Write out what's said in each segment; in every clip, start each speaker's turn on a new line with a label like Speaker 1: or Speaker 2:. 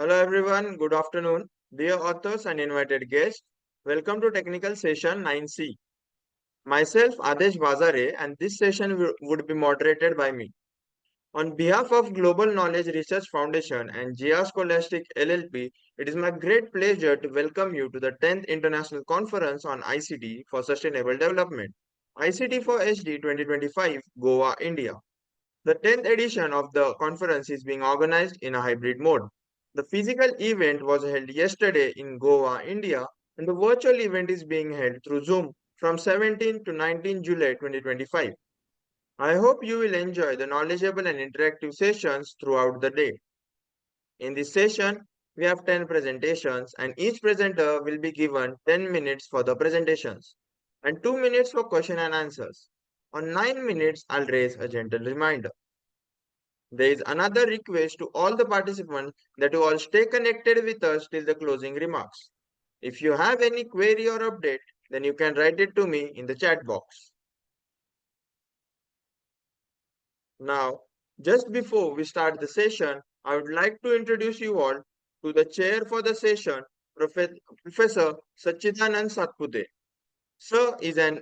Speaker 1: Hello everyone, good afternoon. Dear authors and invited guests, welcome to technical session 9C. Myself Adesh Bazare and this session would be moderated by me. On behalf of Global Knowledge Research Foundation and GR Scholastic LLP, it is my great pleasure to welcome you to the 10th International Conference on ICT for Sustainable Development, ICT4SD 2025, Goa, India. The 10th edition of the conference is being organized in a hybrid mode. The physical event was held yesterday in Goa, India, and the virtual event is being held through Zoom from 17 to 19 July 2025. I hope you will enjoy the knowledgeable and interactive sessions throughout the day. In this session, we have 10 presentations, and each presenter will be given 10 minutes for the presentations and 2 minutes for question and answers. On 9 minutes, I'll raise a gentle reminder. There is another request to all the participants that you all stay connected with us till the closing remarks. If you have any query or update, then you can write it to me in the chat box. Now, just before we start the session, I would like to introduce you all to the chair for the session, Professor Sachidanand Satpute. Sir is an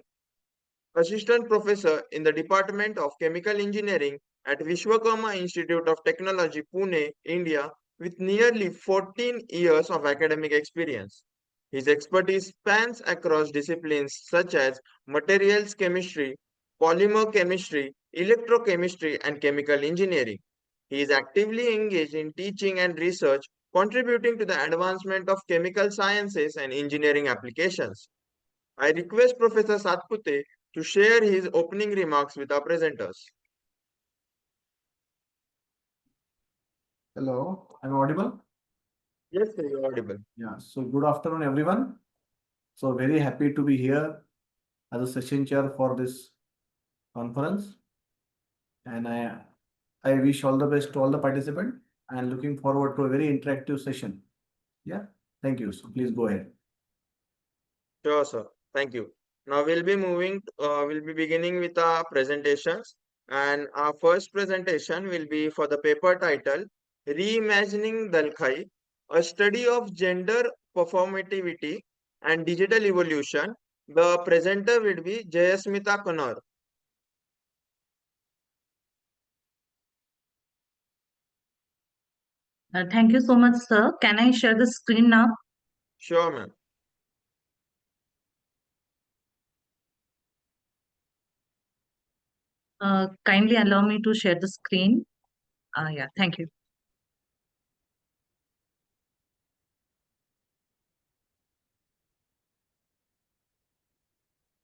Speaker 1: assistant professor in the Department of Chemical Engineering at Vishwakarma Institute of Technology, Pune, India, with nearly 14 years of academic experience. His expertise spans across disciplines such as materials chemistry, polymer chemistry, electrochemistry, and chemical engineering. He is actively engaged in teaching and research, contributing to the advancement of chemical sciences and engineering applications. I request Professor Satpute to share his opening remarks with our presenters.
Speaker 2: Hello, I'm audible?
Speaker 1: Yes, sir, you're audible.
Speaker 2: Yeah, so good afternoon, everyone. So very happy to be here as a session chair for this conference. And I wish all the best to all the participants and looking forward to a very interactive session. Yeah, thank you. So please go ahead.
Speaker 1: Sure, sir. Thank you. Now we'll be beginning with our presentations. And our first presentation will be for the paper title, Reimagining Dalkhai, a study of gender performativity and digital evolution. The presenter will be Jayasmita Kannur.
Speaker 3: Thank you so much, sir. Can I share the screen now?
Speaker 1: Sure, ma'am.
Speaker 3: Kindly allow me to share the screen. Yeah, thank you.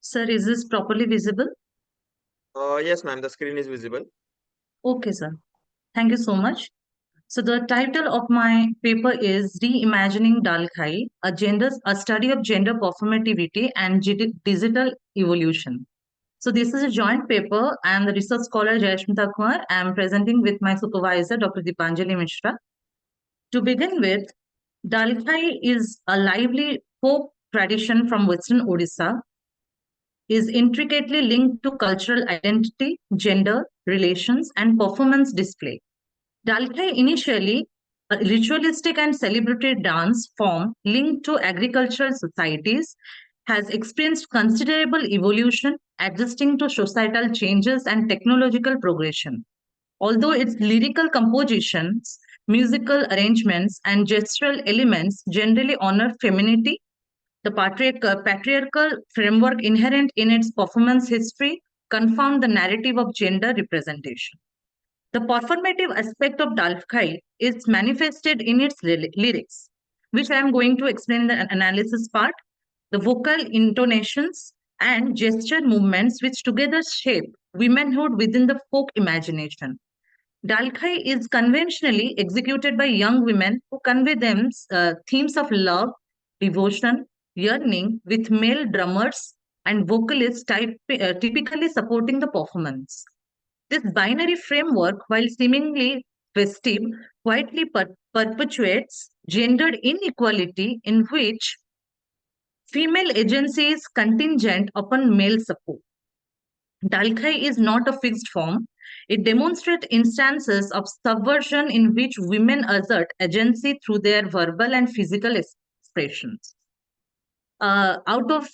Speaker 3: Sir, is this properly visible?
Speaker 1: Yes, ma'am, the screen is visible.
Speaker 3: Okay, sir. Thank you so much. So the title of my paper is Reimagining Dalkhai, a study of gender performativity and digital evolution. So this is a joint paper. I am the research scholar Jayashmita Kumar. I am presenting with my supervisor, Dr. Dipanjali Mishra. To begin with, Dalkhai is a lively folk tradition from Western Odisha, is intricately linked to cultural identity, gender, relations, and performance display. Dalkhai initially a ritualistic and celebratory dance form linked to agricultural societies has experienced considerable evolution, adjusting to societal changes and technological progression. Although its lyrical compositions, musical arrangements, and gestural elements generally honor femininity, the patriarchal framework inherent in its performance history confound the narrative of gender representation. The performative aspect of Dalkhai is manifested in its lyrics, which I am going to explain in the analysis part, the vocal intonations and gesture movements which together shape womanhood within the folk imagination. Dalkhai is conventionally executed by young women who convey them themes of love, devotion, yearning with male drummers and vocalists typically supporting the performance. This binary framework, while seemingly festive, quietly perpetuates gendered inequality in which female agency is contingent upon male support. Dalkhai is not a fixed form. It demonstrates instances of subversion in which women assert agency through their verbal and physical expressions. Out of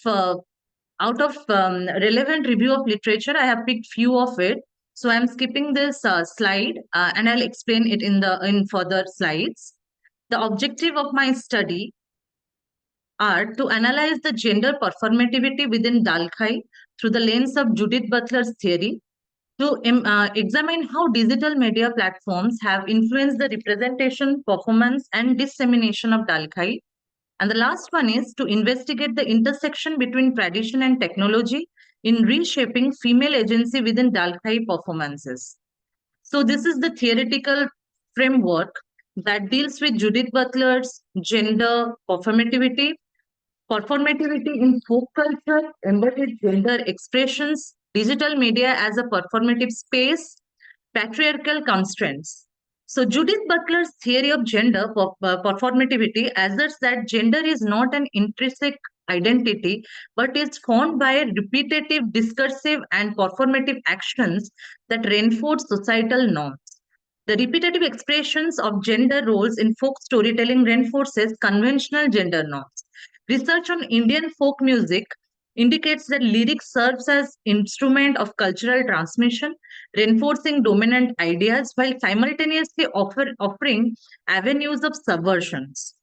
Speaker 3: relevant review of literature, I have picked few of it. So I'm skipping this slide and I'll explain it in further slides. The objective of my study are to analyze the gender performativity within Dalkhai through the lens of Judith Butler's theory, to examine how digital media platforms have influenced the representation, performance, and dissemination of Dalkhai. And the last one is to investigate the intersection between tradition and technology in reshaping female agency within Dalkhai performances. So this is the theoretical framework that deals with Judith Butler's gender performativity in folk culture, embodied gender expressions, digital media as a performative space, patriarchal constraints. So Judith Butler's theory of gender performativity asserts that gender is not an intrinsic identity, but is formed by repetitive, discursive, and performative actions that reinforce societal norms. The repetitive expressions of gender roles in folk storytelling reinforces conventional gender norms. Research on Indian folk music indicates that lyrics serves as instrument of cultural transmission, reinforcing dominant ideas while simultaneously offering avenues of subversions.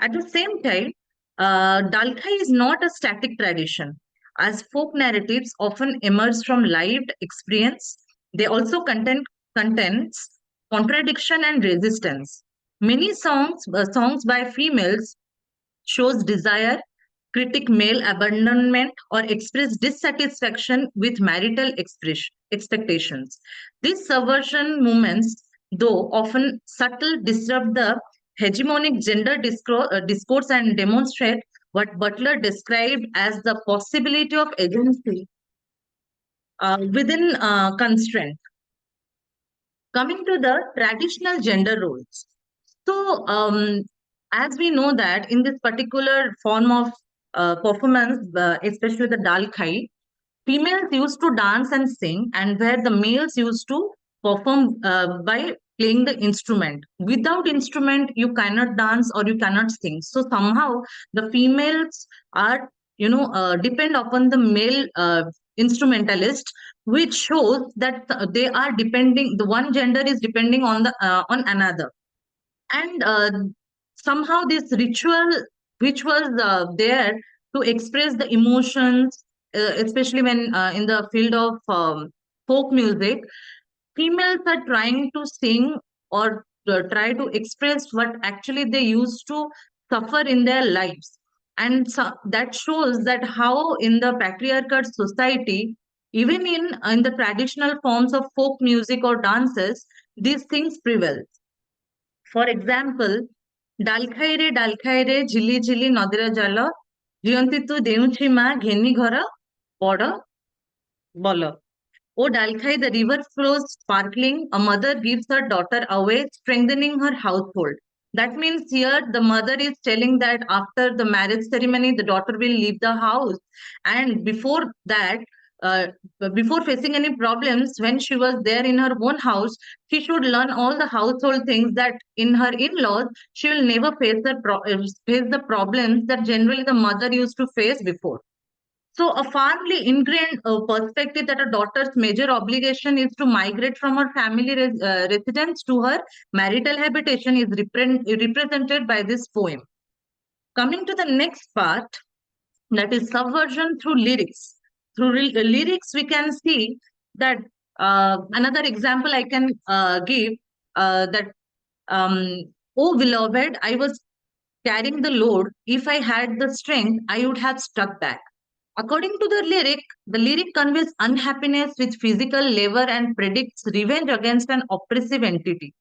Speaker 3: At the same time, Dalkai is not a static tradition. As folk narratives often emerge from lived experience, they also contains contradiction and resistance. Many songs by females shows desire, critique male abandonment, or express dissatisfaction with marital expectations. These subversion movements, though often subtle, disrupt the hegemonic gender discourse and demonstrate what Butler described as the possibility of agency within constraint. Coming to the traditional gender roles. So, as we know that in this particular form of performance, especially the Dalkai, females used to dance and sing, and where the males used to perform by playing the instrument. Without instrument, you cannot dance or you cannot sing. So somehow the females are, depend upon the male instrumentalist, which shows that they are depending. The one gender is depending on the on another, and somehow this ritual which was there to express the emotions, especially when in the field of folk music, females are trying to sing or try to express what actually they used to suffer in their lives. And so that shows that how in the patriarchal society, even in the traditional forms of folk music or dances, these things prevail. For example, Dalkhaire, Jili Jili Nadira Jala, Riyanti tu Deuchi Ma, Gheni Ghara, Boda, Bola. O Dalkhai, the river flows sparkling, a mother gives her daughter away, strengthening her household. That means here the mother is telling that after the marriage ceremony, the daughter will leave the house. And before that, uh, before facing any problems, when she was there in her own house, she should learn all the household things that in her in-laws, she will never face the problems that generally the mother used to face before. So, a firmly ingrained perspective that a daughter's major obligation is to migrate from her family residence to her marital habitation is represented by this poem. Coming to the next part, that is subversion through lyrics. Through lyrics, we can see that another example I can give that, oh beloved, I was carrying the load. If I had the strength, I would have stuck back. According to the lyric conveys unhappiness with physical labor and predicts revenge against an oppressive entity.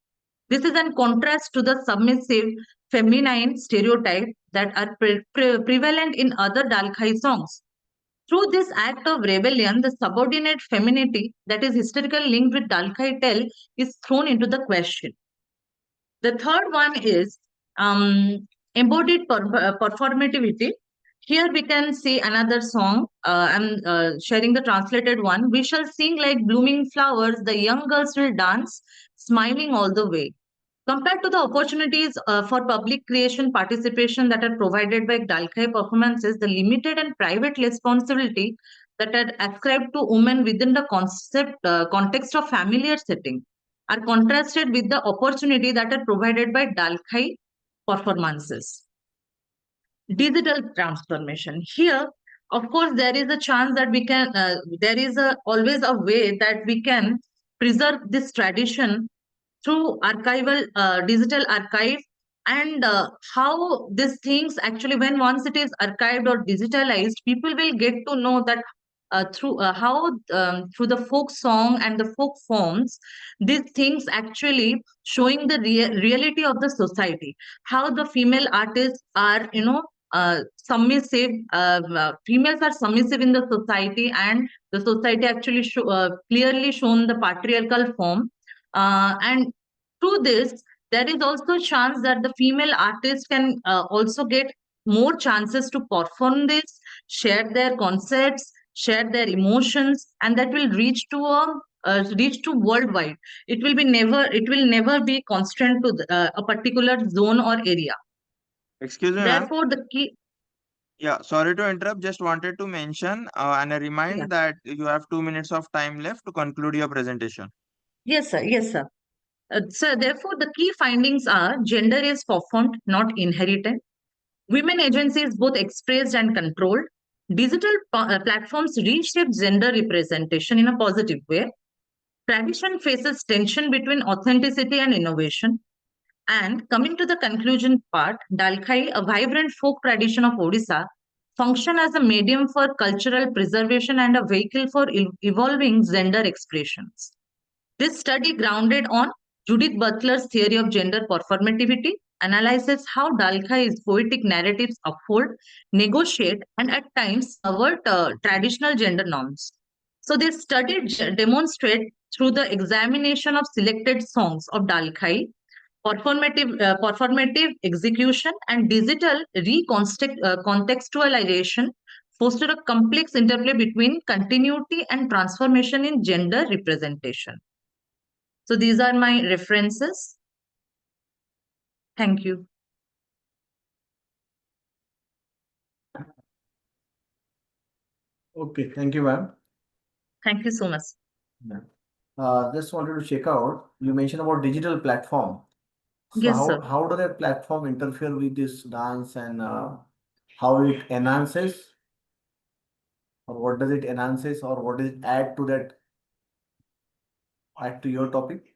Speaker 3: This is in contrast to the submissive feminine stereotypes that are prevalent in other Dalkhai songs. Through this act of rebellion, the subordinate femininity that is historically linked with Dalkhai tale is thrown into the question. The third one is embodied performativity. Here we can see another song. I'm sharing the translated one. We shall sing like blooming flowers. The young girls will dance, smiling all the way. Compared to the opportunities for public creation participation that are provided by Dalkai performances, the limited and private responsibility that are ascribed to women within the context of familiar setting are contrasted with the opportunity that are provided by Dalkai performances. Digital transformation. Here, of course, there is a chance that we can, there is always a way that we can preserve this tradition through archival digital archive, and how these things actually, when once it is archived or digitalized, people will get to know that through how through the folk song and the folk forms, these things actually showing the reality of the society, how the female artists are, submissive, females are submissive in the society, and the society actually clearly shown the patriarchal form, and through this, there is also a chance that the female artists can also get more chances to perform this, share their concepts, share their emotions, and that will reach to worldwide. It will never be constrained to a particular zone or area.
Speaker 1: Excuse me, ma'am.
Speaker 3: Therefore, the key.
Speaker 1: Yeah, sorry to interrupt. Just wanted to mention and I
Speaker 3: Yeah.
Speaker 1: remind that you have 2 minutes of time left to conclude your presentation.
Speaker 3: Yes, sir. Yes, sir. So, therefore, the key findings are gender is performed, not inherited. Women agency is both expressed and controlled. Digital platforms reshape gender representation in a positive way. Tradition faces tension between authenticity and innovation. And coming to the conclusion part, Dalkhai, a vibrant folk tradition of Odisha, function as a medium for cultural preservation and a vehicle for evolving gender expressions. This study, grounded on Judith Butler's theory of gender performativity, analyzes how Dalkhai's poetic narratives uphold, negotiate, and at times subvert traditional gender norms. So, this study demonstrates through the examination of selected songs of Dalkhai, performative execution, and digital contextualization foster a complex interplay between continuity and transformation in gender representation. So these are my references. Thank you.
Speaker 2: Okay, thank you, ma'am.
Speaker 3: Thank you so much.
Speaker 2: Just wanted to check out. You mentioned about digital platform. So
Speaker 3: Yes, sir.
Speaker 2: how does that platform interfere with this dance, and how it enhances, or what does it enhances, or what does it add to that, add to your topic?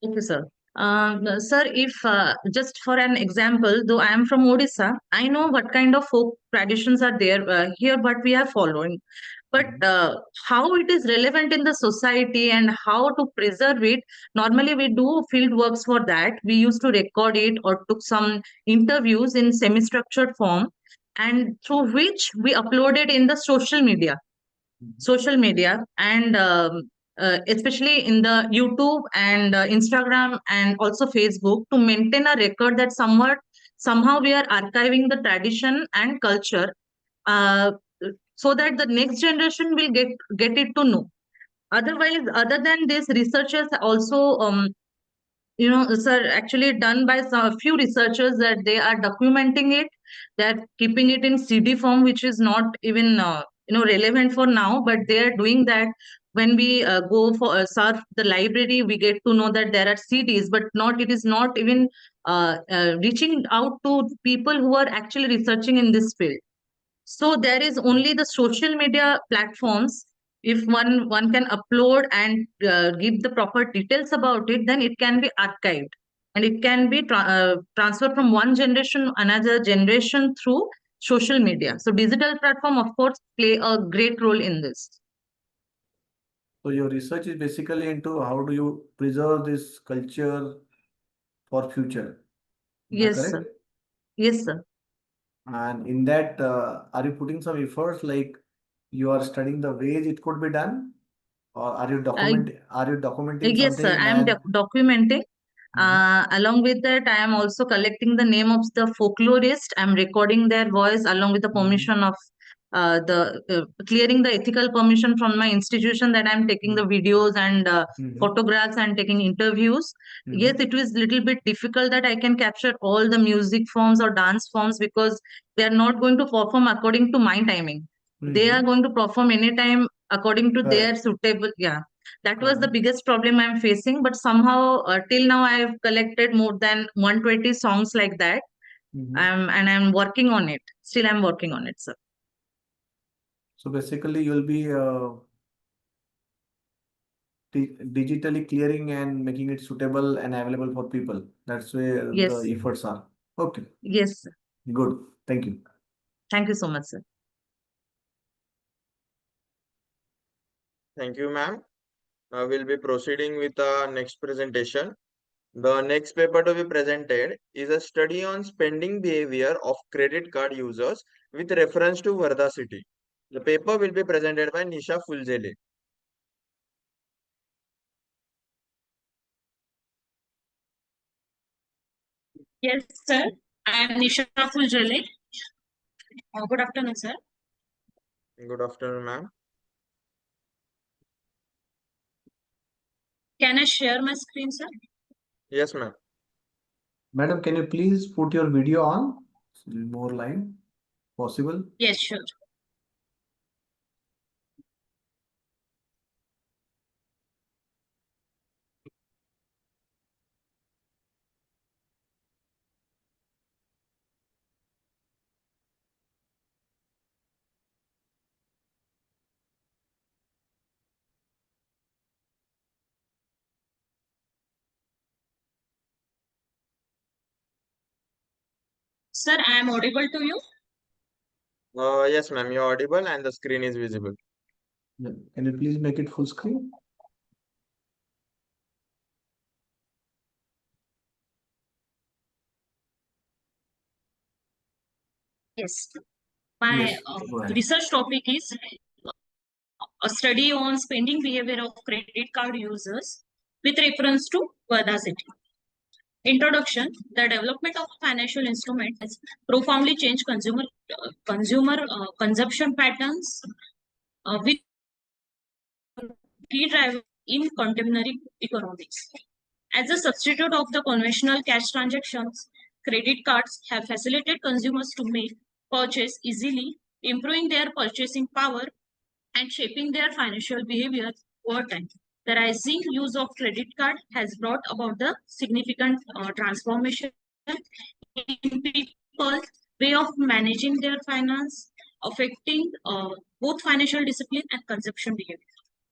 Speaker 3: Okay, sir. Sir, if just for an example, though I am from Odisha, I know what kind of folk traditions are there here, but we are following. But how it is relevant in the society and how to preserve it, normally we do field works for that. We used to record it or took some interviews in semi-structured form, and through which we uploaded in the social media, and especially in the YouTube and Instagram and also Facebook, to maintain a record that somehow we are archiving the tradition and culture, uh, so that the next generation will get it to know. Otherwise, other than this, researchers also sir, actually done by some few researchers that they are documenting it, they're keeping it in CD form, which is not even relevant for now, but they are doing that. When we go for surf the library, we get to know that there are CDs, but not it is not even reaching out to people who are actually researching in this field. So there is only the social media platforms. If one can upload and give the proper details about it, then it can be archived and it can be transferred from one generation to another generation through social media. So digital platform, of course, play a great role in this.
Speaker 2: So your research is basically into how do you preserve this culture for future. Am I
Speaker 3: Yes, sir.
Speaker 2: correct?
Speaker 3: Yes, sir.
Speaker 2: And in that, are you putting some efforts, like you are studying the ways it could be done, or are you
Speaker 3: I,
Speaker 2: documenting
Speaker 3: yes, sir.
Speaker 2: something
Speaker 3: I am
Speaker 2: and
Speaker 3: documenting. Along with that, I am also collecting the name of the folklorist. I'm recording their voice along with the permission of clearing the ethical permission from my institution that I'm taking the videos and photographs and taking interviews. Yes, it was little bit difficult that I can capture all the music forms or dance forms because they are not going to perform according to my timing. They are going to perform anytime according to their suitable. Yeah, that was the biggest problem I'm facing. But somehow, till now, I've collected more than 120 songs like that. And I'm working on it. Still, I'm working on it, sir.
Speaker 2: So basically, you'll be digitally clearing and making it suitable and available for people. That's where
Speaker 3: Yes.
Speaker 2: the efforts are. Okay.
Speaker 3: Yes, sir.
Speaker 2: Good. Thank you.
Speaker 3: Thank you so much, sir.
Speaker 1: Thank you, ma'am. We'll be proceeding with the next presentation. The next paper to be presented is a study on spending behavior of credit card users with reference to Varda city. The paper will be presented by Nisha Fulzele.
Speaker 4: Yes, sir. I am Nisha Fuljale. Good afternoon, sir.
Speaker 1: Good afternoon, ma'am.
Speaker 4: Can I share my screen, sir?
Speaker 1: Yes, ma'am.
Speaker 2: Madam, can you please put your video on? More line possible?
Speaker 4: Yes, sure. Sir, I am audible to you?
Speaker 1: Yes, ma'am. You're audible and the screen is visible.
Speaker 2: Yeah. Can you please make it full screen?
Speaker 4: Yes. My
Speaker 2: Yes, go ahead.
Speaker 4: research topic is a study on spending behavior of credit card users with reference to Varda city. Introduction: the development of financial instrument has profoundly changed consumer consumption patterns with key driver in contemporary economics. As a substitute of the conventional cash transactions, credit cards have facilitated consumers to make purchase easily, improving their purchasing power and shaping their financial behavior over time. The rising use of credit card has brought about the significant transformation in people's way of managing their finance, affecting both financial discipline and consumption behavior.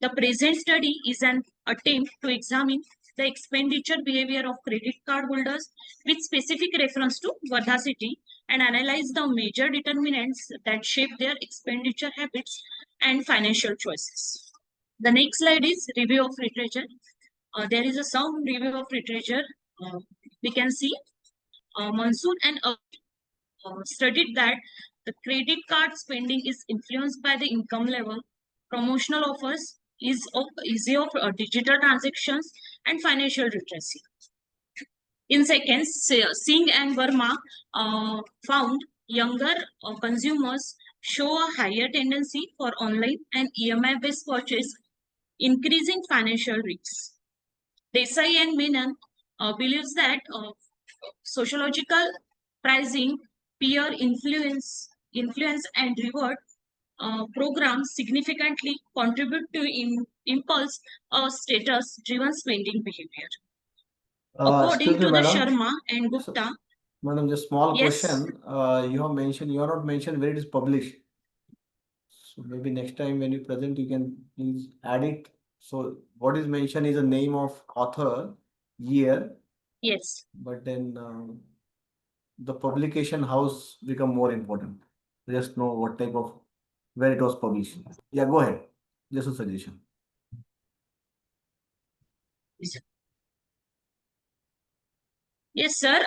Speaker 4: The present study is an attempt to examine the expenditure behavior of credit card holders with specific reference to Varda city and analyze the major determinants that shape their expenditure habits and financial choices. The next slide is review of literature. There is a some review of literature. We can see Mansoor and studied that the credit card spending is influenced by the income level, promotional offers, easy of digital transactions, and financial literacy. In seconds, Singh and Verma found younger consumers show a higher tendency for online and EMI-based purchase, increasing financial risks. Desai and Menon believes that sociological pricing, peer influence and reward programs significantly contribute to impulse or status-driven spending behavior. According
Speaker 2: Excuse me,
Speaker 4: to the
Speaker 2: madam.
Speaker 4: Sharma and Gupta,
Speaker 2: Madam, just small
Speaker 4: yes,
Speaker 2: question. You have mentioned, you have not mentioned where it is published. So maybe next time when you present, you can please add it. So what is mentioned is the name of author, year,
Speaker 4: yes,
Speaker 2: but then the publication house become more important. Just know what type of, where it was published. Yeah, go ahead. Just a suggestion.
Speaker 4: yes, sir.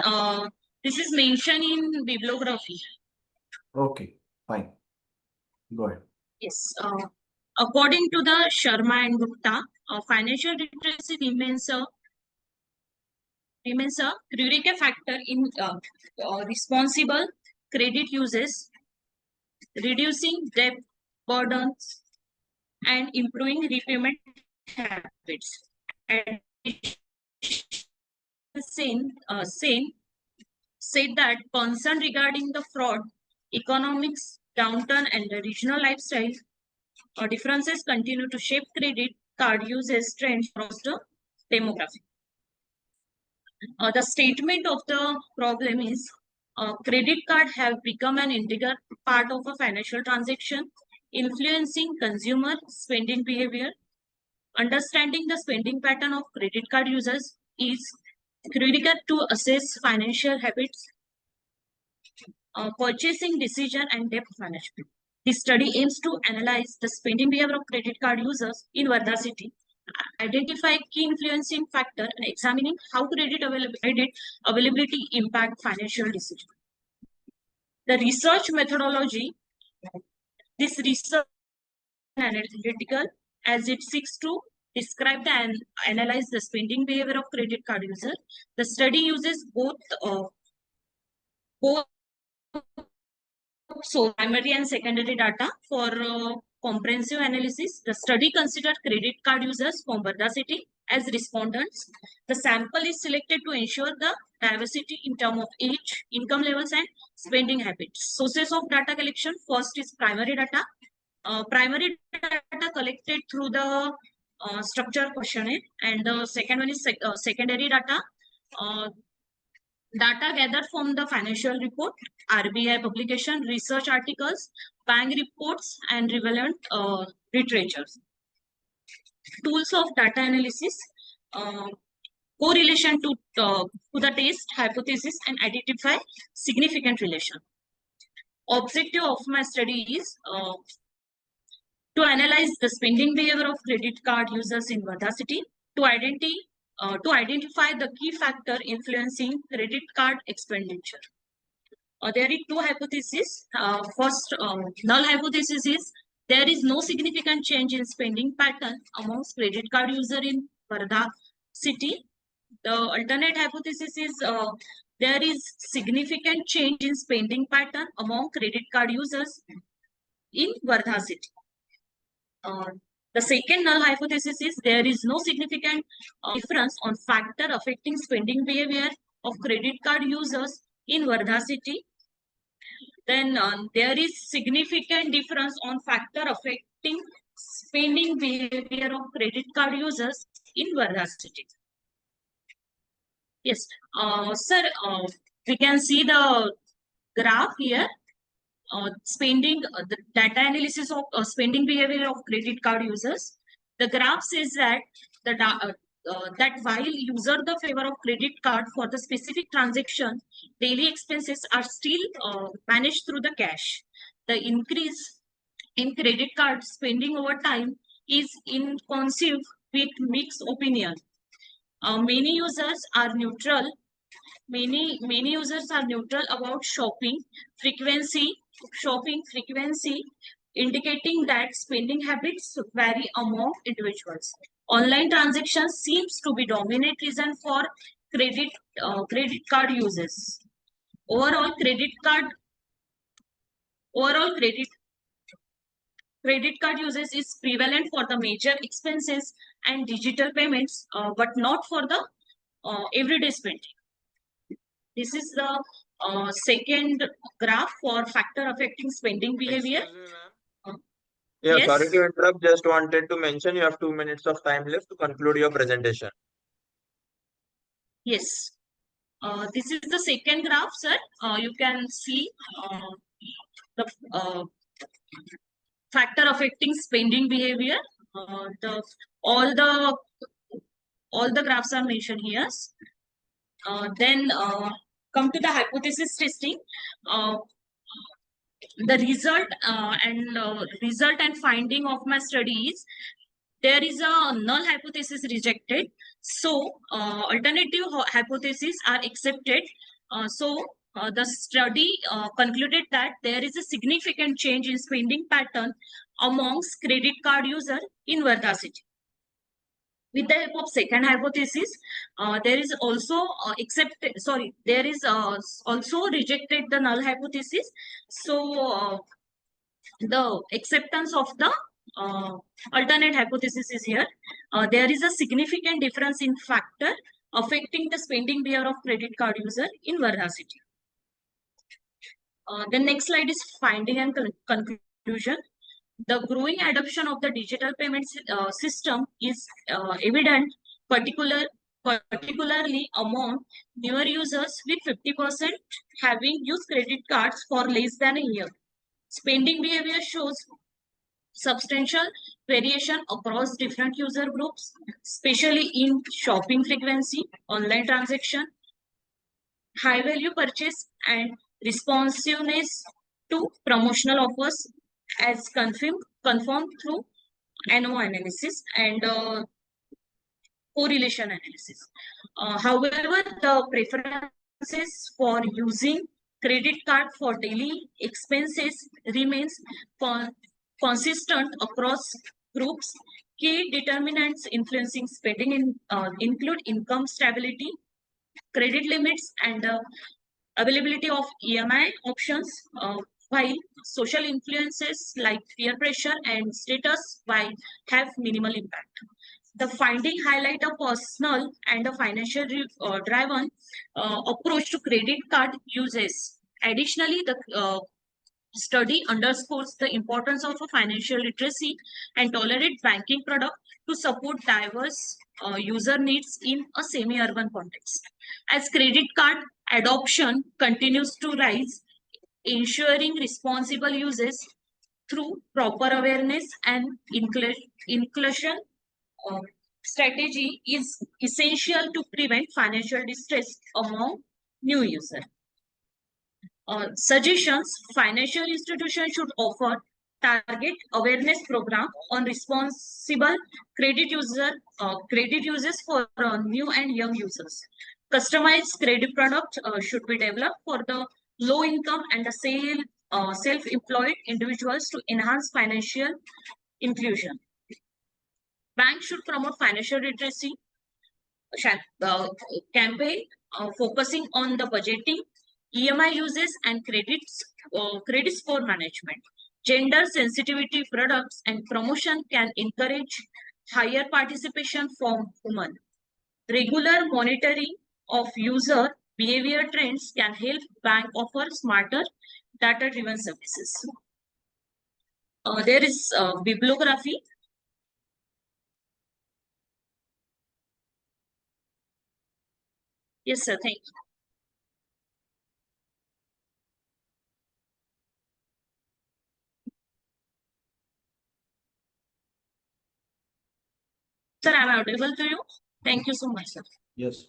Speaker 4: This is mentioned in bibliography.
Speaker 2: Okay, fine. Go ahead.
Speaker 4: Yes. According to the Sharma and Gupta, financial literacy remains a remains a critical factor in responsible credit uses, reducing debt burdens, and improving repayment habits. Sen said that concern regarding the fraud, economics, downturn, and the regional lifestyle differences continue to shape credit card usage trends across the demographic. The statement of the problem is credit card have become an integral part of a financial transaction, influencing consumer spending behavior. Understanding the spending pattern of credit card users is critical to assess financial habits, purchasing decision, and debt management. This study aims to analyze the spending behavior of credit card users in Varda city, identify key influencing factor, and examining how credit availability impact financial decisions. The research methodology, this research is analytical as it seeks to describe and analyze the spending behavior of credit card users. The study uses both primary and secondary data for comprehensive analysis. The study considered credit card users from Varda city as respondents. The sample is selected to ensure the diversity in terms of age, income levels, and spending habits. Sources of data collection: first is primary data. Primary data collected through the structure questionnaire, and the second one is secondary data. Data gathered from the financial report, RBI publication, research articles, bank reports, and relevant literatures. Tools of data analysis, correlation to the test hypothesis, and identify significant relation. Objective of my study is to analyze the spending behavior of credit card users in Varda city, to identify the key factor influencing credit card expenditure. There are two hypotheses. First, null hypothesis is there is no significant change in spending pattern amongst credit card user in Varda city. The alternate hypothesis is there is significant change in spending pattern among credit card users in Varda city. The second null hypothesis is there is no significant difference on factor affecting spending behavior of credit card users in Varda city. Then there is significant difference on factor affecting spending behavior of credit card users in Varda city. Yes, sir, we can see the graph here. The data analysis of spending behavior of credit card users. The graph says that that while user the favor of credit card for the specific transaction, daily expenses are still managed through the cash. The increase in credit card spending over time is in conceive with mixed opinion. Many users are neutral. Many users are neutral about shopping frequency, indicating that spending habits vary among individuals. Online transactions seems to be dominant reason for credit card uses. Overall credit card uses is prevalent for the major expenses and digital payments, but not for the everyday spending. This is the second graph for factor affecting spending behavior.
Speaker 1: Excuse me, ma'am. Yeah,
Speaker 4: Yes.
Speaker 1: sorry to interrupt. Just wanted to mention you have 2 minutes of time left to conclude your presentation.
Speaker 4: Yes. This is the second graph, sir. You can see the factor affecting spending behavior. All the graphs are mentioned here. Then come to the hypothesis testing. The result and finding of my study is there is a null hypothesis rejected. So alternative hypotheses are accepted. The study concluded that there is a significant change in spending pattern amongst credit card user in Varda city. With the help of second hypothesis, there is also there is also rejected the null hypothesis. So the acceptance of the uh, alternate hypothesis is here. There is a significant difference in factor affecting the spending behavior of credit card user in Varna city. The next slide is finding and conclusion. The growing adoption of the digital payment system is evident, particularly among newer users, with 50% having used credit cards for less than a year. Spending behavior shows substantial variation across different user groups, especially in shopping frequency, online transaction, high value purchase, and responsiveness to promotional offers, as confirmed through NO analysis and correlation analysis. However, the preferences for using credit card for daily expenses remains consistent across groups. Key determinants influencing spending include income stability, credit limits, and availability of EMI options, while social influences like peer pressure and status while have minimal impact. The finding highlight a personal and a financial driven approach to credit card uses. Additionally, the study underscores the importance of a financial literacy and tolerate banking product to support diverse user needs in a semi-urban context. As credit card adoption continues to rise, ensuring responsible uses through proper awareness and inclusion strategy is essential to prevent financial distress among new users. Suggestions: financial institutions should offer target awareness program on responsible credit uses for new and young users. Customized credit product should be developed for the low income and the self-employed individuals to enhance financial inclusion. Banks should promote financial literacy campaign focusing on the budgeting, EMI uses, and credit score management. Gender sensitivity products and promotion can encourage higher participation from women. Regular monitoring of user behavior trends can help bank offer smarter data-driven services. There is bibliography. Yes, sir. Thank you. Sir, I'm audible to you. Thank you so much, sir.
Speaker 2: Yes.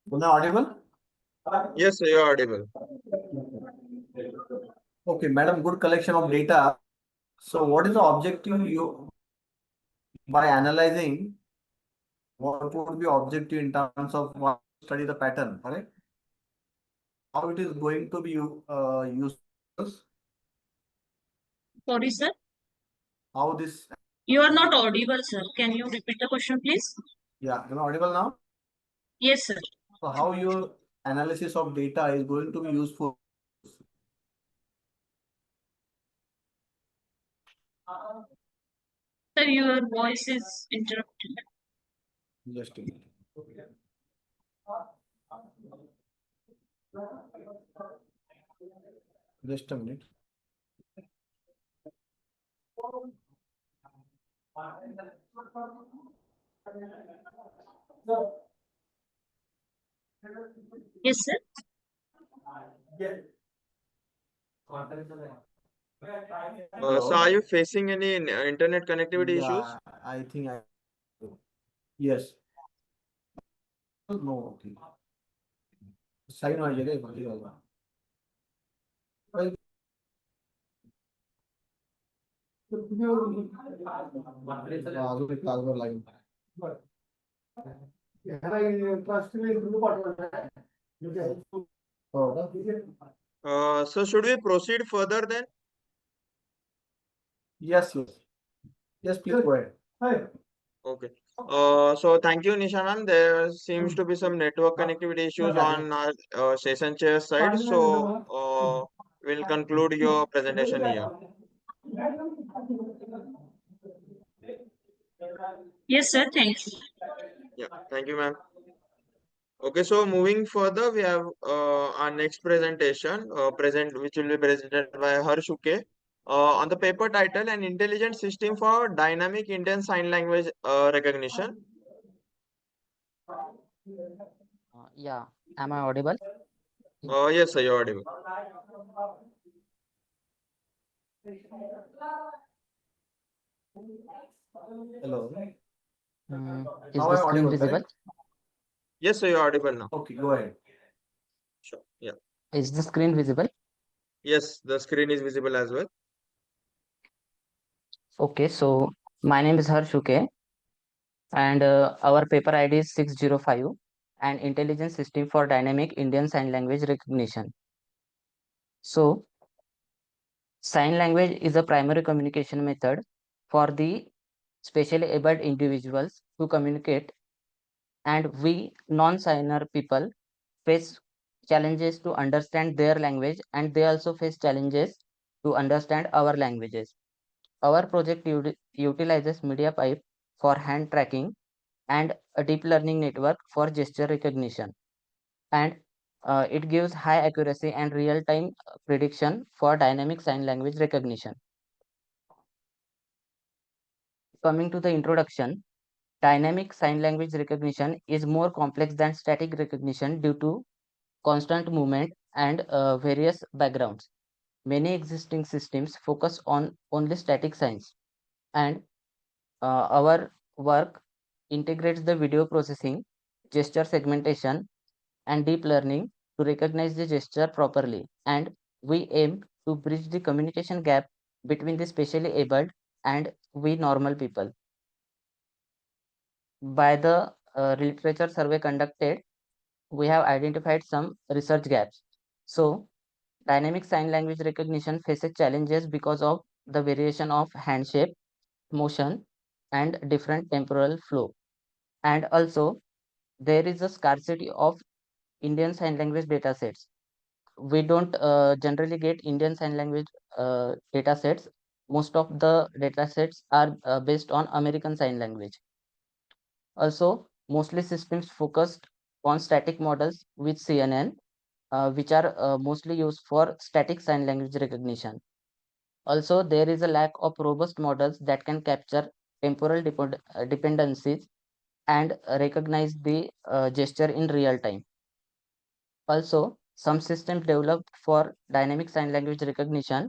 Speaker 2: Puna audible?
Speaker 1: Yes, sir, you are audible.
Speaker 2: Okay, madam, good collection of data. So what is the objective you by analyzing what would be objective in terms of what study the pattern, correct? How it is going to be used?
Speaker 4: Sorry, sir.
Speaker 2: How this?
Speaker 4: You are not audible, sir. Can you repeat the question, please?
Speaker 2: Yeah, am I audible now?
Speaker 4: Yes, sir.
Speaker 2: So how your analysis of data is going to be useful?
Speaker 4: Sir, your voice is interrupted.
Speaker 2: Just a minute. Just a minute.
Speaker 4: Yes, sir.
Speaker 1: So are you facing any internet connectivity issues?
Speaker 2: Yeah, I think I. Yes. No. Okay. Sign हो जाएगा एक बार होगा. आगे काल पर line.
Speaker 1: So should we proceed further then?
Speaker 2: Yes, yes. Yes, please go ahead.
Speaker 1: Okay. So thank you, Nishanand. There seems to be some network connectivity issues on our session chair side. So we'll conclude your presentation here.
Speaker 4: Yes, sir. Thank you.
Speaker 1: Yeah, thank you, ma'am. Okay, so moving further, we have our next presentation, which will be presented by Harshuke, on the paper title, An Intelligent System for Dynamic Indian Sign Language Recognition.
Speaker 5: Yeah, am I audible?
Speaker 1: Yes, sir, you're audible.
Speaker 2: Hello.
Speaker 5: Is
Speaker 2: Now
Speaker 5: the
Speaker 2: I'm
Speaker 5: screen
Speaker 2: audible,
Speaker 5: visible?
Speaker 2: correct?
Speaker 1: Yes, sir, you're audible now.
Speaker 2: Okay, go ahead.
Speaker 1: Sure. Yeah.
Speaker 5: Is the screen visible?
Speaker 1: Yes, the screen is visible as well.
Speaker 5: Okay, so my name is Harshuke and our paper ID is 605, an intelligence system for dynamic Indian sign language recognition. So sign language is a primary communication method for the specially abled individuals to communicate, and we non-signer people face challenges to understand their language, and they also face challenges to understand our languages. Our project utilizes MediaPipe for hand tracking and a deep learning network for gesture recognition. And it gives high accuracy and real-time prediction for dynamic sign language recognition. Coming to the introduction, dynamic sign language recognition is more complex than static recognition due to constant movement and various backgrounds. Many existing systems focus on only static signs, and our work integrates the video processing, gesture segmentation, and deep learning to recognize the gesture properly. And we aim to bridge the communication gap between the specially abled and we normal people. By the literature survey conducted, we have identified some research gaps. So, dynamic sign language recognition faces challenges because of the variation of hand shape, motion, and different temporal flow. And also, there is a scarcity of Indian Sign Language datasets. We don't generally get Indian Sign Language datasets. Most of the datasets are based on American Sign Language. Also, mostly systems focused on static models with CNN, which are mostly used for static sign language recognition. Also, there is a lack of robust models that can capture temporal dependencies and recognize the gesture in real time. Also, some systems developed for dynamic sign language recognition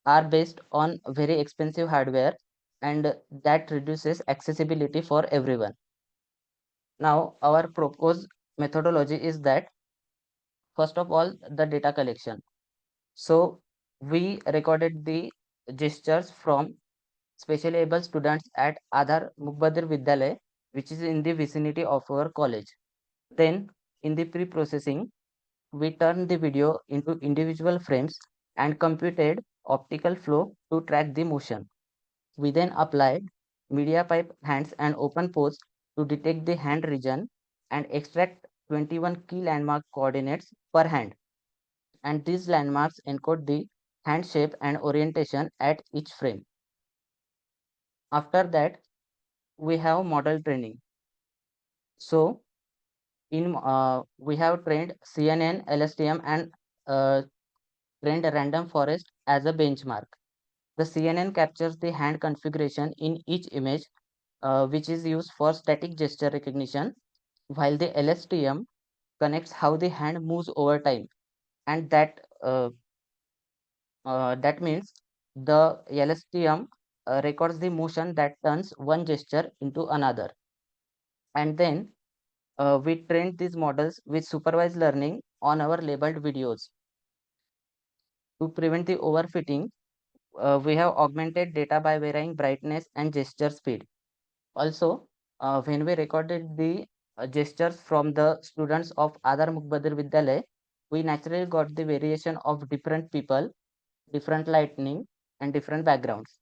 Speaker 5: are based on very expensive hardware, and that reduces accessibility for everyone. Now, our proposed methodology is that first of all, the data collection. So, we recorded the gestures from specially able students at Aadhar Mukbadir Vidyalay, which is in the vicinity of our college. Then, in the pre-processing, we turned the video into individual frames and computed optical flow to track the motion. We then applied MediaPipe hands and open pose to detect the hand region and extract 21 key landmark coordinates per hand. And these landmarks encode the hand shape and orientation at each frame. After that, we have model training. So, we have trained CNN, LSTM, and trained random forest as a benchmark. The CNN captures the hand configuration in each image, which is used for static gesture recognition, while the LSTM connects how the hand moves over time, and that means the LSTM records the motion that turns one gesture into another. And then we trained these models with supervised learning on our labeled videos. To prevent the overfitting, we have augmented data by varying brightness and gesture speed. Also, when we recorded the gestures from the students of Aadhar Mukbadir Vidyalay, we naturally got the variation of different people, different lighting, and different backgrounds.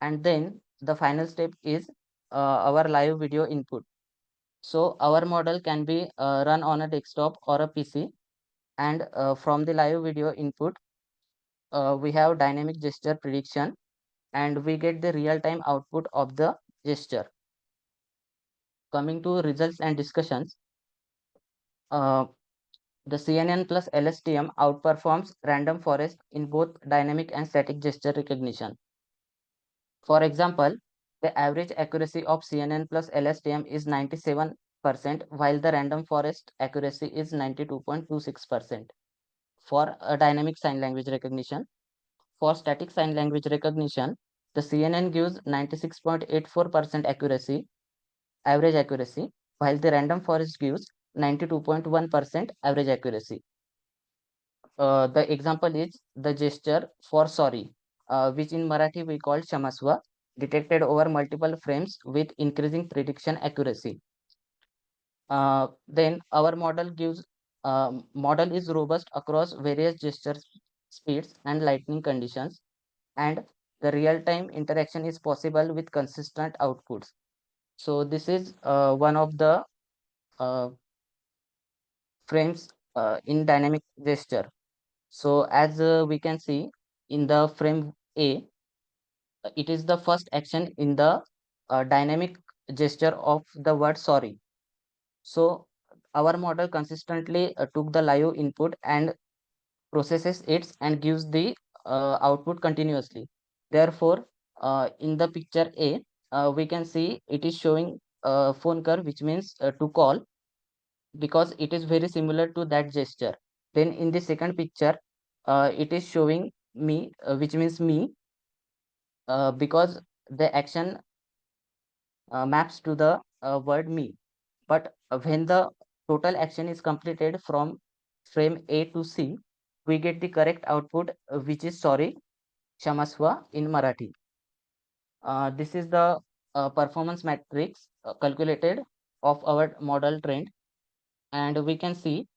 Speaker 5: And then the final step is our live video input. So our model can be run on a desktop or a PC, and from the live video input, we have dynamic gesture prediction, and we get the real-time output of the gesture. Coming to results and discussions, uh, the CNN plus LSTM outperforms random forest in both dynamic and static gesture recognition. For example, the average accuracy of CNN plus LSTM is 97%, while the random forest accuracy is 92.26% for a dynamic sign language recognition. For static sign language recognition, the CNN gives 96.84% accuracy, average accuracy, while the random forest gives 92.1% average accuracy. The example is the gesture for sorry, which in Marathi we call Shamaswa, detected over multiple frames with increasing prediction accuracy. Then our model is robust across various gesture speeds and lightning conditions, and the real-time interaction is possible with consistent outputs. So this is one of the uh, frames in dynamic gesture. So as we can see in the frame A, it is the first action in the dynamic gesture of the word sorry. So our model consistently took the live input and processes it and gives the output continuously. Therefore, in the picture A, we can see it is showing phone curve, which means to call, because it is very similar to that gesture. Then in the second picture, it is showing me, which means me, because the action maps to the word me. But when the total action is completed from frame A to C, we get the correct output, which is sorry, Shamaswa in Marathi. This is the performance matrix calculated of our model trend, and we can see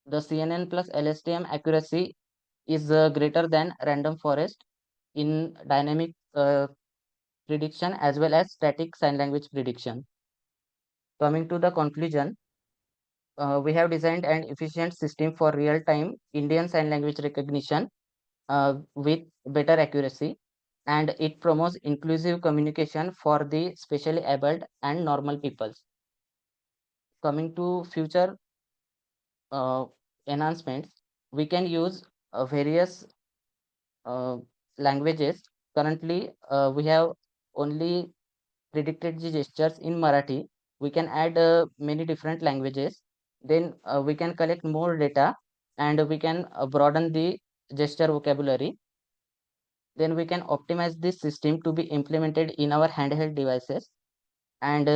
Speaker 5: the CNN plus LSTM accuracy is greater than random forest in dynamic prediction as well as static sign language prediction. Coming to the conclusion, we have designed an efficient system for real-time Indian Sign Language recognition with better accuracy, and it promotes inclusive communication for the specially abled and normal peoples. Coming to future uh, enhancements, we can use various uh, languages. Currently, we have only predicted the gestures in Marathi. We can add many different languages. Then we can collect more data, and we can broaden the gesture vocabulary. Then we can optimize this system to be implemented in our handheld devices, and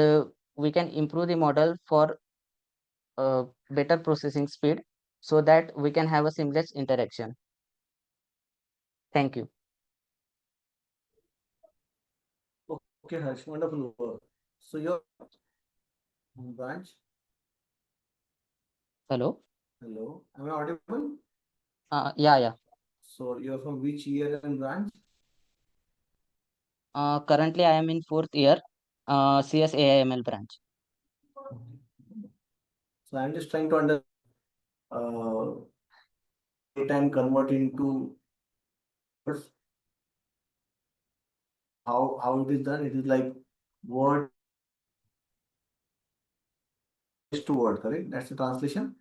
Speaker 5: we can improve the model for better processing speed so that we can have a seamless interaction. Thank you.
Speaker 2: Okay, Harsh, wonderful work. So your branch,
Speaker 5: Hello.
Speaker 2: hello, am I audible?
Speaker 5: Yeah.
Speaker 2: So you're from which year and branch?
Speaker 5: Currently, I am in fourth year, CS AIML branch.
Speaker 2: So I'm just trying to understand uh, data and convert into words. How it is done? It is like word to word, correct? That's the translation.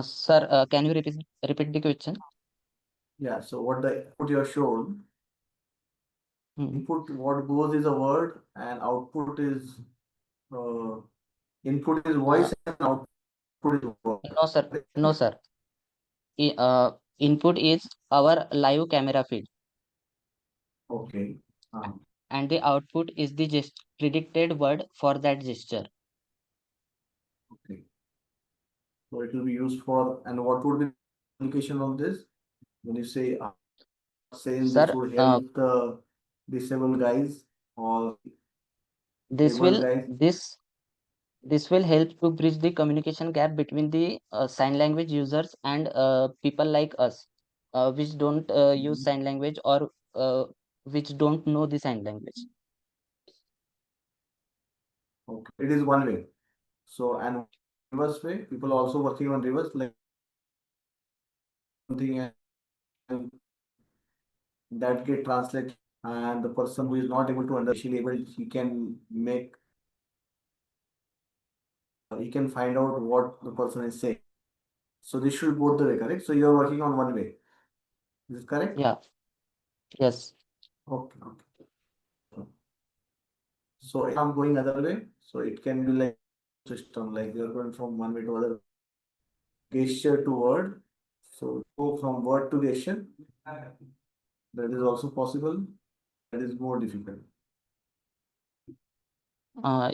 Speaker 5: Sir, can you repeat the question?
Speaker 2: Yeah. So what the input you have shown,
Speaker 5: Hmm.
Speaker 2: input what goes is a word and output is input is voice and output is word.
Speaker 5: No, sir. No, sir. Input is our live camera feed,
Speaker 2: Okay.
Speaker 5: and the output is the predicted word for that gesture.
Speaker 2: Okay. So it will be used for, and what would be the application of this? When you say saying this
Speaker 5: Sir,
Speaker 2: would help the disabled guys or
Speaker 5: this
Speaker 2: able
Speaker 5: will
Speaker 2: guys.
Speaker 5: this this will help to bridge the communication gap between the sign language users and people like us, which don't use sign language or which don't know the sign language.
Speaker 2: Okay, it is one way. So, and reverse way, people also working on reverse, like something and that get translated, and the person who is not able to understand, able, he can make, he can find out what the person is saying. So this should both the way, correct? So you are working on one way. Is it correct?
Speaker 5: Yeah. Yes.
Speaker 2: Okay, okay. So if I'm going other way, so it can be like system, like you're going from one way to other, gesture to word. So go from word to gesture. That is also possible. That is more difficult.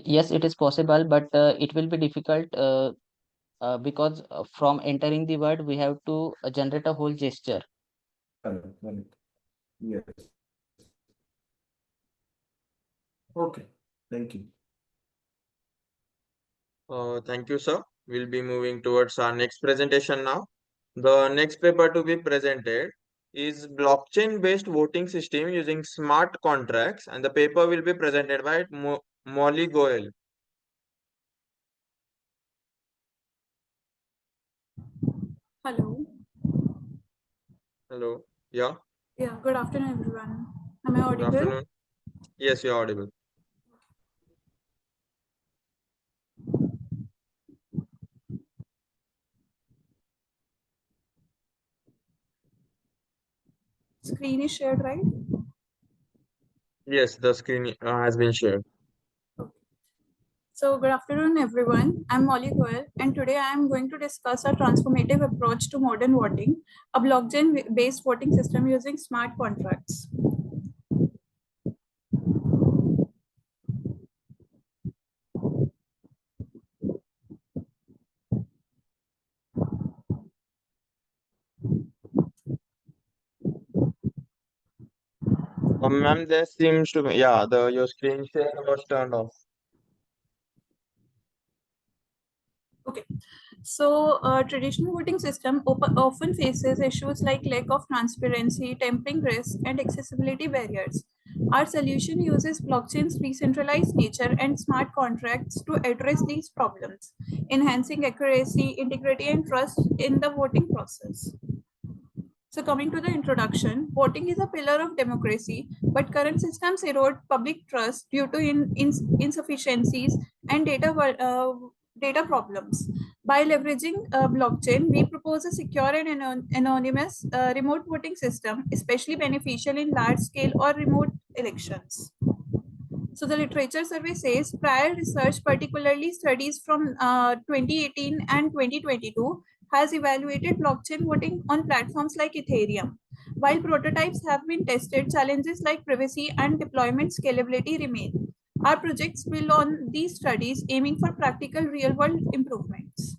Speaker 5: Yes, it is possible, but it will be difficult because from entering the word, we have to generate a whole gesture.
Speaker 2: Correct, correct. Yes. Okay. Thank you.
Speaker 1: Thank you, sir. We'll be moving towards our next presentation now. The next paper to be presented is blockchain-based voting system using smart contracts, and the paper will be presented by Molly Goel.
Speaker 6: Hello.
Speaker 1: Hello. Yeah.
Speaker 6: Yeah, good afternoon, everyone. Am I
Speaker 1: Good
Speaker 6: audible?
Speaker 1: afternoon. Yes, you're audible.
Speaker 6: Screen is shared, right?
Speaker 1: Yes, the screen has been shared.
Speaker 6: So, good afternoon, everyone. I'm Molly Goel, and today I am going to discuss a transformative approach to modern voting, a blockchain based voting system using smart contracts.
Speaker 1: Ma'am, there seems to be, yeah, the your screen share was turned off.
Speaker 6: Okay. So, traditional voting system often faces issues like lack of transparency, tampering risk, and accessibility barriers. Our solution uses blockchain's decentralized nature and smart contracts to address these problems, enhancing accuracy, integrity, and trust in the voting process. So, coming to the introduction, voting is a pillar of democracy, but current systems erode public trust due to insufficiencies and data problems. By leveraging blockchain, we propose a secure and anonymous remote voting system, especially beneficial in large scale or remote elections. So the literature survey says prior research, particularly studies from 2018 and 2022, has evaluated blockchain voting on platforms like Ethereum. While prototypes have been tested, challenges like privacy and deployment scalability remain. Our projects build on these studies, aiming for practical real-world improvements.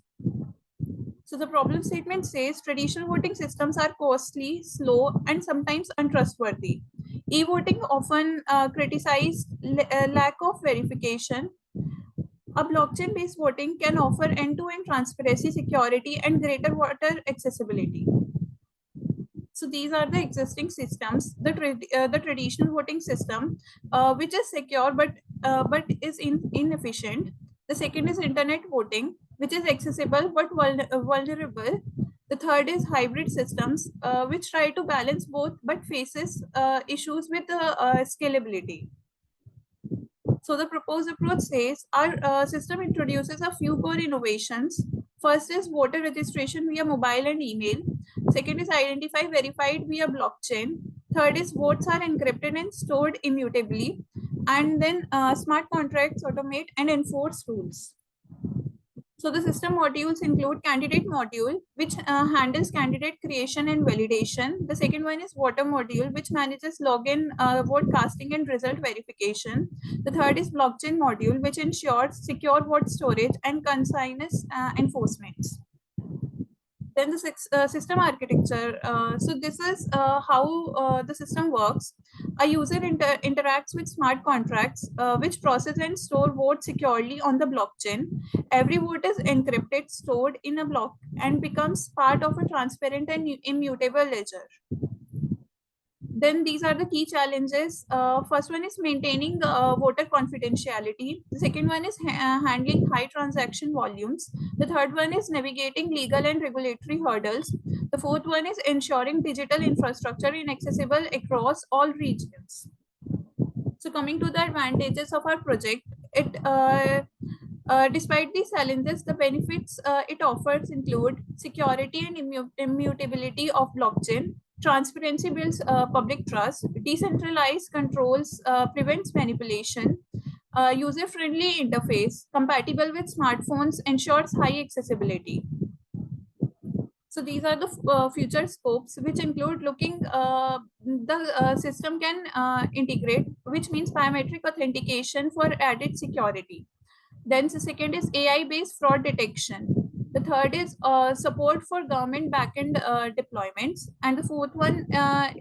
Speaker 6: So the problem statement says traditional voting systems are costly, slow, and sometimes untrustworthy. E-voting often criticized lack of verification. A blockchain-based voting can offer end-to-end transparency, security, and greater voter accessibility. So these are the existing systems. The traditional voting system, which is secure but is inefficient. The second is internet voting, which is accessible but vulnerable. The third is hybrid systems, which try to balance both but faces issues with scalability. So the proposed approach says our system introduces a few core innovations. First is voter registration via mobile and email. Second is identify verified via blockchain. Third is votes are encrypted and stored immutably. And then smart contracts automate and enforce rules. So the system modules include candidate module, which handles candidate creation and validation. The second one is voter module, which manages login, vote casting and result verification. The third is blockchain module, which ensures secure vote storage and consignment enforcement. Then the system architecture. So this is how the system works. A user interacts with smart contracts, which process and store votes securely on the blockchain. Every vote is encrypted, stored in a block, and becomes part of a transparent and immutable ledger. Then these are the key challenges. First one is maintaining voter confidentiality. The second one is handling high transaction volumes. The third one is navigating legal and regulatory hurdles. The fourth one is ensuring digital infrastructure is accessible across all regions. So coming to the advantages of our project, despite these challenges, the benefits it offers include security and immutability of blockchain. Transparency builds public trust. Decentralized controls prevents manipulation. User-friendly interface compatible with smartphones ensures high accessibility. So these are the future scopes, which include looking the system can integrate, which means biometric authentication for added security. Then the second is AI-based fraud detection. The third is support for government backend deployments. And the fourth one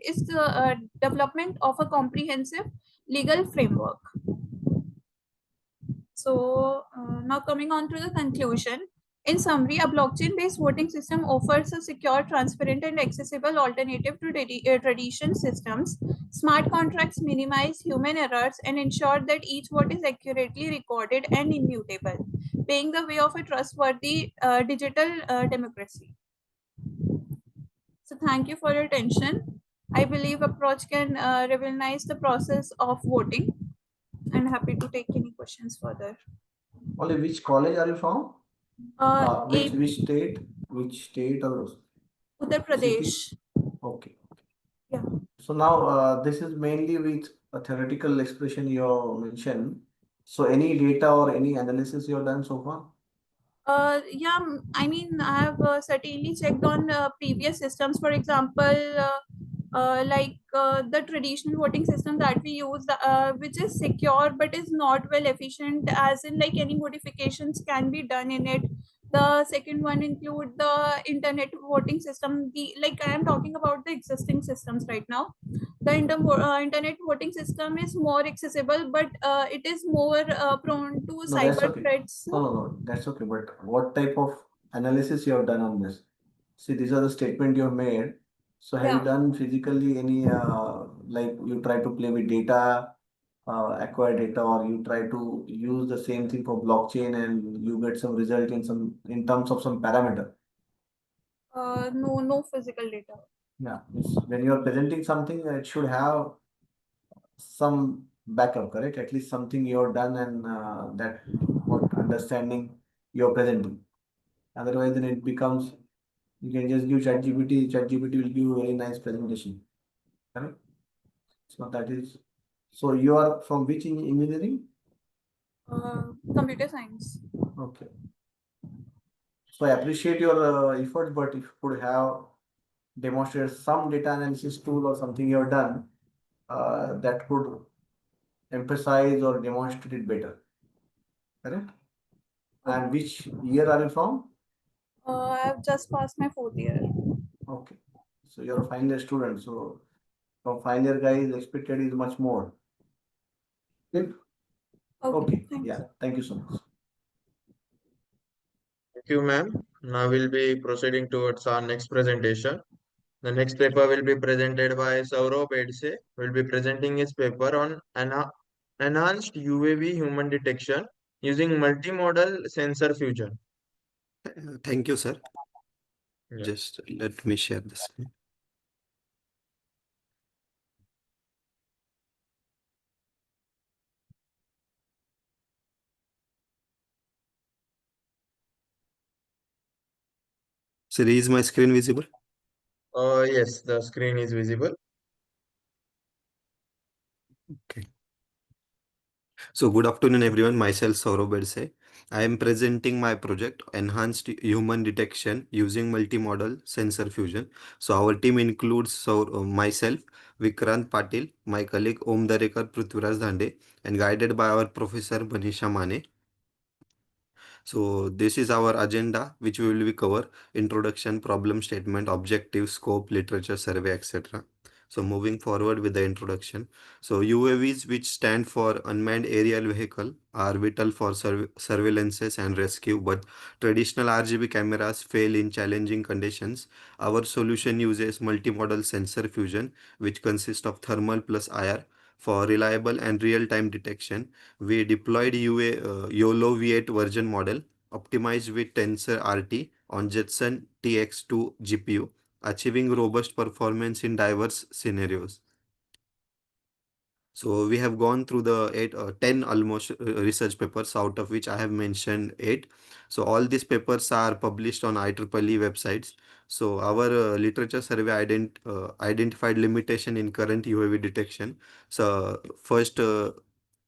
Speaker 6: is the development of a comprehensive legal framework. So now coming on to the conclusion. In summary, a blockchain-based voting system offers a secure, transparent, and accessible alternative to tradition systems. Smart contracts minimize human errors and ensure that each vote is accurately recorded and immutable, paving the way of a trustworthy digital democracy. So thank you for your attention. I believe approach can revolutionize the process of voting. I'm happy to take any questions further.
Speaker 2: Only which college are you from? Which
Speaker 6: A-
Speaker 2: state? Which state or
Speaker 6: Uttar Pradesh.
Speaker 2: Okay.
Speaker 6: Yeah.
Speaker 2: So now this is mainly with a theoretical expression you mentioned. So any data or any analysis you have done so far?
Speaker 6: Yeah, I mean, I have certainly checked on previous systems. For example, the traditional voting system that we use, which is secure but is not well efficient, as in like any modifications can be done in it. The second one include the internet voting system. The like I am talking about the existing systems right now. The internet voting system is more accessible, but it is more prone to
Speaker 2: No, that's
Speaker 6: cyber
Speaker 2: okay.
Speaker 6: threats.
Speaker 2: No, that's okay. But what type of analysis you have done on this? See, these are the statement you have made. So have you
Speaker 6: Yeah.
Speaker 2: done physically any like you try to play with data, acquire data, or you try to use the same thing for blockchain and you get some result in terms of some parameter?
Speaker 6: No physical data.
Speaker 2: Yeah, when you are presenting something, it should have some backup, correct? At least something you have done and that what understanding you're presenting. Otherwise, then it becomes you can just give ChatGPT. ChatGPT will give you a very nice presentation, correct? So that is. So you are from which engineering?
Speaker 6: Computer science.
Speaker 2: Okay. So I appreciate your effort, but if you could have demonstrated some data analysis tool or something you have done that could emphasize or demonstrate it better, correct? And which year are you from?
Speaker 6: I have just passed my 4th year.
Speaker 2: Okay. So you're a final year student. So from final year guys, expected is much more. Good. Okay.
Speaker 6: Thanks.
Speaker 2: Yeah. Thank you so much.
Speaker 1: Thank you, ma'am. Now we'll be proceeding towards our next presentation. The next paper will be presented by Saurabh Edse. Will be presenting his paper on enhanced UAV human detection using multimodal sensor fusion.
Speaker 7: Thank you, sir.
Speaker 1: Yeah.
Speaker 7: Just let me share the screen. Sir, is my screen visible?
Speaker 1: Yes, the screen is visible.
Speaker 7: Okay. So good afternoon, everyone. Myself, Saurabh Bedse. I am presenting my project, Enhanced Human Detection Using Multimodal Sensor Fusion. So our team includes myself, Vikrant Patil, my colleague Om Darekar Prithviraj Dhande, and guided by our professor Manisha Mane. So this is our agenda, which we will cover: introduction, problem statement, objective, scope, literature, survey, etc. So moving forward with the introduction. So UAVs, which stand for Unmanned Aerial Vehicle, are vital for surveillances and rescue, but traditional RGB cameras fail in challenging conditions. Our solution uses multimodal sensor fusion, which consists of thermal plus IR for reliable and real-time detection. We deployed YOLO V8 version model optimized with Tensor RT on Jetson TX2 GPU, achieving robust performance in diverse scenarios. So we have gone through the 10 almost research papers, out of which I have mentioned 8. So all these papers are published on IEEE websites. So our literature survey identified limitation in current UAV detection. So first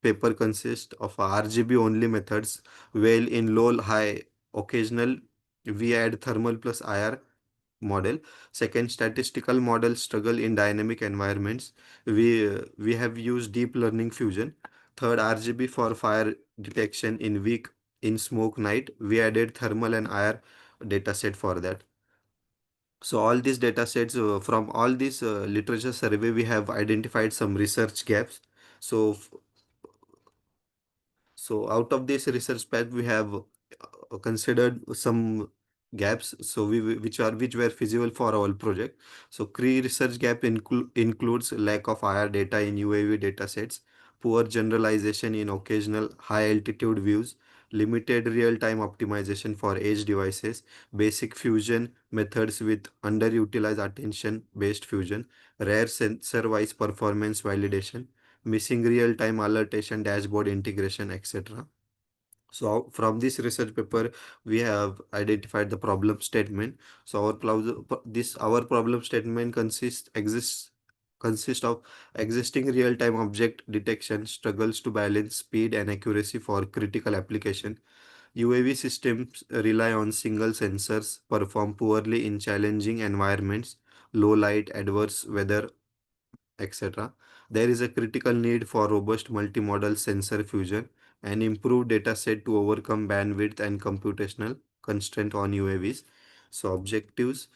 Speaker 7: paper consists of RGB only methods, while in low, high, occasional we add thermal plus IR model. Second, statistical models struggle in dynamic environments. We have used deep learning fusion. Third, RGB for fire detection in weak in smoke night. We added thermal and IR dataset for that. So all these datasets from all this literature survey, we have identified some research gaps. So so out of this research path, we have considered some gaps. So which were feasible for our project. So key research gap includes lack of IR data in UAV datasets, poor generalization in occasional high altitude views, limited real-time optimization for edge devices, basic fusion methods with underutilized attention-based fusion, rare sensor-wise performance validation, missing real-time alertation, dashboard integration, etc. So from this research paper, we have identified the problem statement. So our problem statement consists of existing real-time object detection struggles to balance speed and accuracy for critical application. UAV systems rely on single sensors, perform poorly in challenging environments, low light, adverse weather, etc. There is a critical need for robust multimodal sensor fusion and improved dataset to overcome bandwidth and computational constraint on UAVs. So objectives.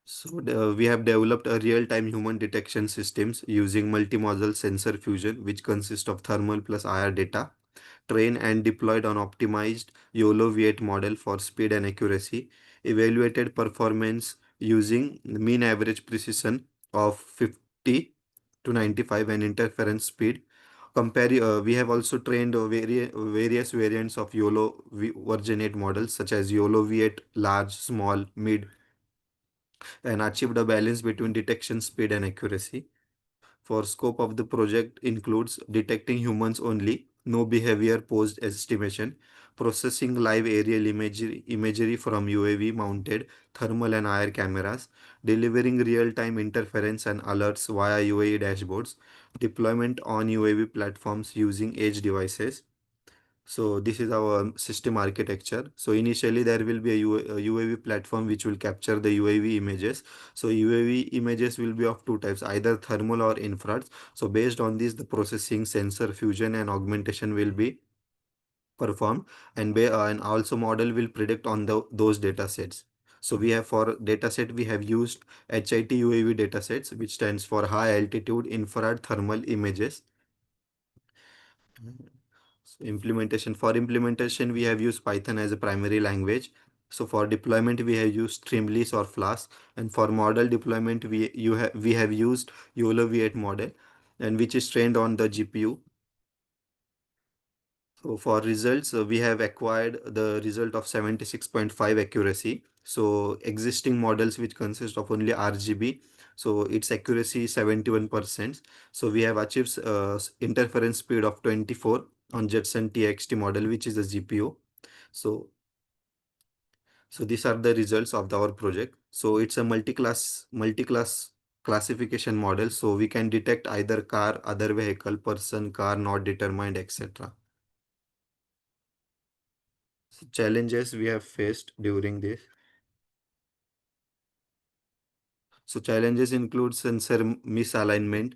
Speaker 7: So we have developed a real-time human detection systems using multimodal sensor fusion, which consists of thermal plus IR data, trained and deployed on optimized YOLO V8 model for speed and accuracy, evaluated performance using mean average precision of 50 to 95 and interference speed. We have also trained various variants of version 8 models such as YOLO V8 large, small, mid, and achieved a balance between detection speed and accuracy. For scope of the project includes detecting humans only, no behavior post estimation, processing live aerial imagery from UAV mounted thermal and IR cameras, delivering real-time interference and alerts via UAV dashboards, deployment on UAV platforms using edge devices. So this is our system architecture. So initially there will be a UAV platform which will capture the UAV images. So UAV images will be of two types, either thermal or infrared. So based on this, the processing, sensor fusion and augmentation will be performed, and also model will predict on those data sets. So we have for dataset, we have used HIT UAV datasets, which stands for high altitude infrared thermal images. So implementation, we have used Python as a primary language. So for deployment, we have used Streamless or Flask, and for model deployment, we have used YOLO V8 model, and which is trained on the GPU. So for results, we have acquired the result of 76.5 accuracy. So existing models which consist of only RGB, so its accuracy is 71%. So we have achieved interference speed of 24 on Jetson TXT model, which is a GPU. So these are the results of our project. So it's a multi-class classification model. So we can detect either car, other vehicle, person, car not determined, etc. So challenges we have faced during this. So challenges include sensor misalignment,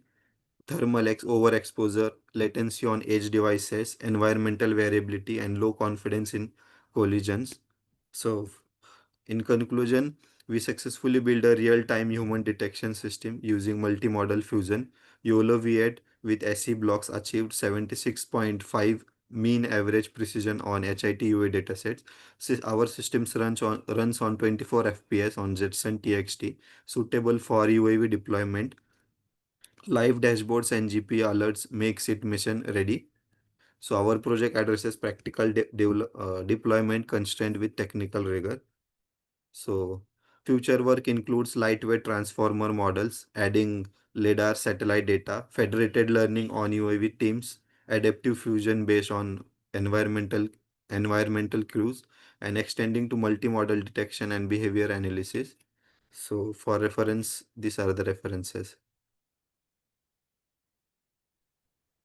Speaker 7: thermal overexposure, latency on edge devices, environmental variability, and low confidence in collisions. So in conclusion, We successfully built a real-time human detection system using multimodal fusion. YOLO V8 with SE blocks achieved 76.5 mean average precision on HIT UA datasets. Our systems runs on 24 FPS on Jetson TXT, suitable for UAV deployment. Live dashboards and GPU alerts makes it mission ready. So our project addresses practical deployment constraint with technical rigor. So future work includes lightweight transformer models, adding LiDAR satellite data, federated learning on UAV teams, adaptive fusion based on environmental environmental cues, and extending to multimodal detection and behavior analysis. So for reference, these are the references.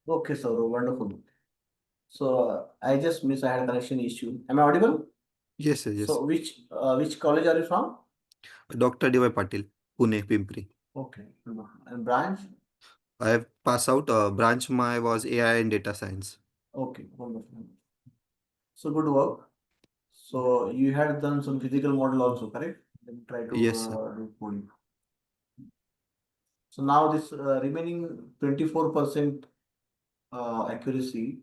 Speaker 2: Okay, sir, wonderful. So I just missed. I had a connection issue. Am I audible?
Speaker 7: Yes, sir, yes.
Speaker 2: So which college are you from?
Speaker 7: Dr. D.Y. Patil, Pune, Pimpri.
Speaker 2: Okay. And branch?
Speaker 7: I have passed out. Branch my was AI and data science.
Speaker 2: Okay, wonderful. So good work. So you had done some physical model also, correct? Then try to
Speaker 7: Yes, sir.
Speaker 2: do coding. So now this remaining 24% accuracy.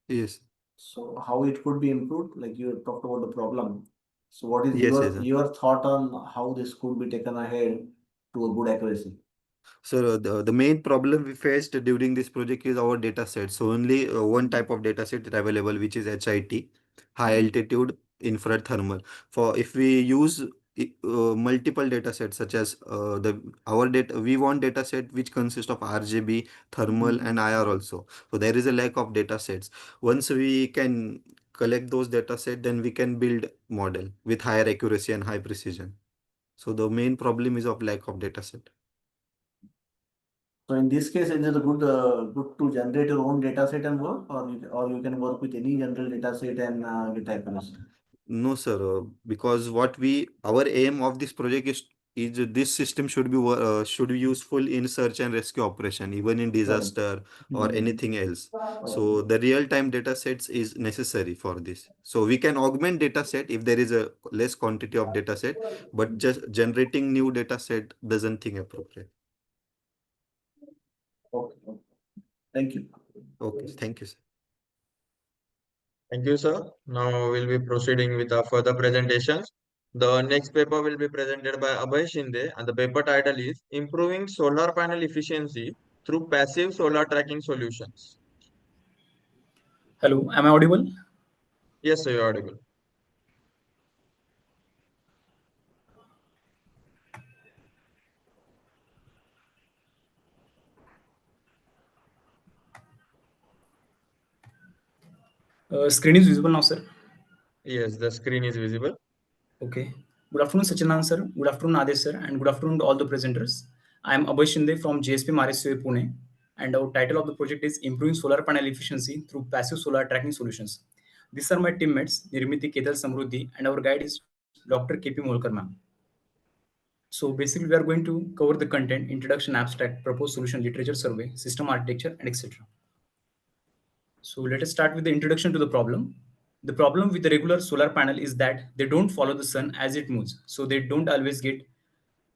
Speaker 7: Yes.
Speaker 2: So how it could be improved? Like you talked about the problem. So what is
Speaker 7: Yes,
Speaker 2: your
Speaker 7: yes, sir.
Speaker 2: your thought on how this could be taken ahead to a good accuracy?
Speaker 7: So the main problem we faced during this project is our data set. So only one type of data set is available, which is HIT, high altitude infrared thermal. For if we use multiple data sets such as the our data, we want data set which consists of RGB, thermal, and IR also. So there is a lack of data sets. Once we can collect those data set, then we can build model with higher accuracy and high precision. So the main problem is of lack of data set.
Speaker 2: So in this case, it is a good to generate your own data set and work, or you can work with any general data set and get accuracy.
Speaker 7: No, sir, because our aim of this project is this system should be useful in search and rescue operation, even in
Speaker 2: Correct.
Speaker 7: disaster or anything else. So
Speaker 2: Okay.
Speaker 7: the real-time data sets is necessary for this. So we can augment data set if there is a less quantity of data set, but just generating new data set doesn't think appropriate.
Speaker 2: Okay. Thank you.
Speaker 7: Okay, thank you, sir.
Speaker 1: Thank you, sir. Now we'll be proceeding with our further presentations. The next paper will be presented by Abhay Shinde, and the paper title is Improving Solar Panel Efficiency Through Passive Solar Tracking Solutions.
Speaker 8: Hello, am I audible?
Speaker 1: Yes, sir, you're audible.
Speaker 8: Screen is visible now, sir.
Speaker 1: Yes, the screen is visible.
Speaker 8: Okay. Good afternoon, Sachinand sir. Good afternoon, Adesh sir, and good afternoon to all the presenters. I am Abhay Shinde from JSP Maresue, Pune, and our title of the project is Improving Solar Panel Efficiency Through Passive Solar Tracking Solutions. These are my teammates, Nirmiti Ketal Samruddhi, and our guide is Dr. KP Molkar ma'am. So basically, we are going to cover the content, introduction, abstract, proposed solution, literature survey, system architecture, and etc. So let us start with the introduction to the problem. The problem with the regular solar panel is that they don't follow the sun as it moves, so they don't always get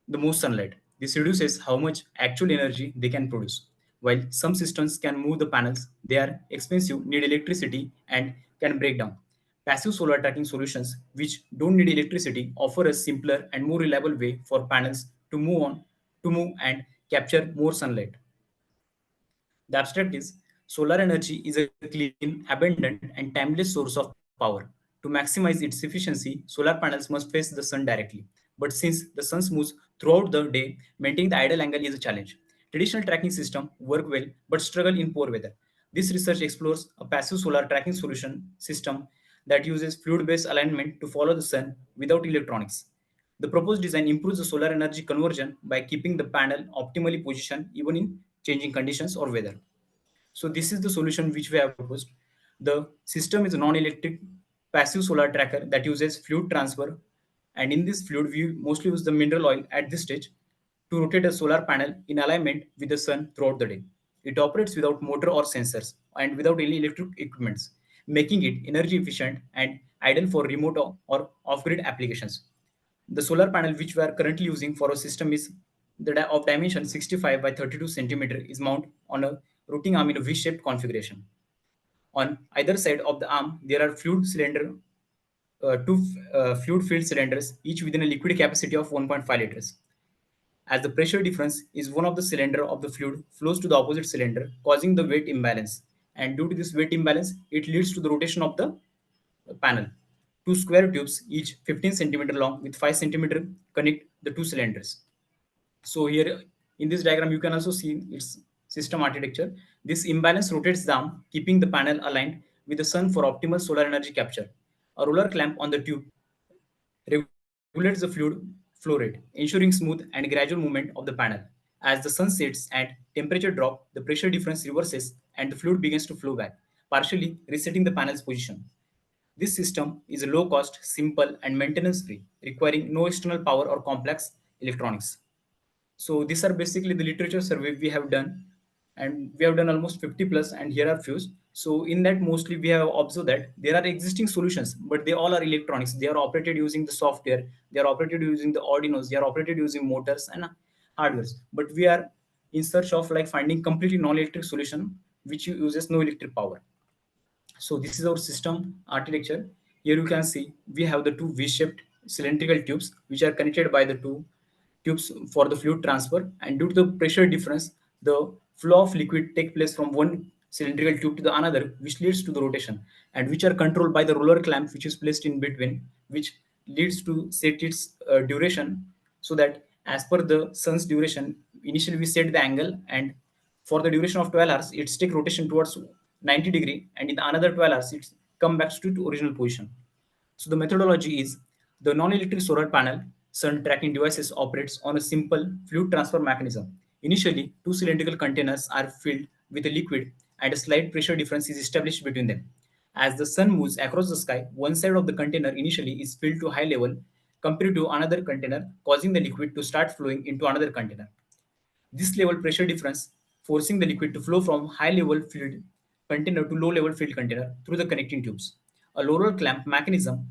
Speaker 8: the most sunlight. This reduces how much actual energy they can produce. While some systems can move the panels, they are expensive, need electricity, and can break down. Passive solar tracking solutions, which don't need electricity, offer a simpler and more reliable way for panels to move and capture more sunlight. The abstract is solar energy is a clean, abundant, and timeless source of power. To maximize its efficiency, solar panels must face the sun directly. But since the sun moves throughout the day, maintaining the idle angle is a challenge. Traditional tracking systems work well but struggle in poor weather. This research explores a passive solar tracking solution system that uses fluid-based alignment to follow the sun without electronics. The proposed design improves the solar energy conversion by keeping the panel optimally positioned even in changing conditions or weather. So this is the solution which we have proposed. The system is a non-electric passive solar tracker that uses fluid transfer. And in this fluid, we mostly use the mineral oil at this stage to rotate a solar panel in alignment with the sun throughout the day. It operates without motor or sensors and without any electric equipments, making it energy efficient and ideal for remote or off-grid applications. The solar panel which we are currently using for our system is of dimension 65 by 32 centimeter is mounted on a routing arm in a V-shaped configuration. On either side of the arm, there are two fluid filled cylinders, each within a liquid capacity of 1.5 liters. As the pressure difference is one of the cylinder of the fluid flows to the opposite cylinder, causing the weight imbalance. And due to this weight imbalance, it leads to the rotation of the panel. Two square tubes, each 15 centimeter long with 5 centimeter, connect the two cylinders. So here in this diagram, you can also see its system architecture. This imbalance rotates the arm, keeping the panel aligned with the sun for optimal solar energy capture. A roller clamp on the tube regulates the fluid flow rate, ensuring smooth and gradual movement of the panel. As the sun sets and temperature drop, the pressure difference reverses and the fluid begins to flow back, partially resetting the panel's position. This system is low cost, simple, and maintenance free, requiring no external power or complex electronics. So these are basically the literature survey we have done, and we have done almost 50 plus, and here are few. So in that, mostly we have observed that there are existing solutions, but they all are electronics. They are operated using the software, they are operated using the Arduinos, they are operated using motors and hardwares. But we are in search of like finding completely non-electric solution which uses no electric power. So this is our system architecture. Here you can see we have the two V-shaped cylindrical tubes which are connected by the two tubes for the fluid transfer, and due to the pressure difference, the flow of liquid take place from one cylindrical tube to the another, which leads to the rotation, and which are controlled by the roller clamp which is placed in between, which leads to set its duration, so that as per the sun's duration, initially we set the angle, and for the duration of 12 hours it's take rotation towards 90 degree, and in the another 12 hours it's come back to original position. So the methodology is the non-electric solar panel sun tracking devices operates on a simple fluid transfer mechanism. Initially, two cylindrical containers are filled with a liquid and a slight pressure difference is established between them. As the sun moves across the sky, one side of the container initially is filled to high level compared to another container, causing the liquid to start flowing into another container. This level pressure difference forcing the liquid to flow from high level filled container to low level filled container through the connecting tubes. A roller clamp mechanism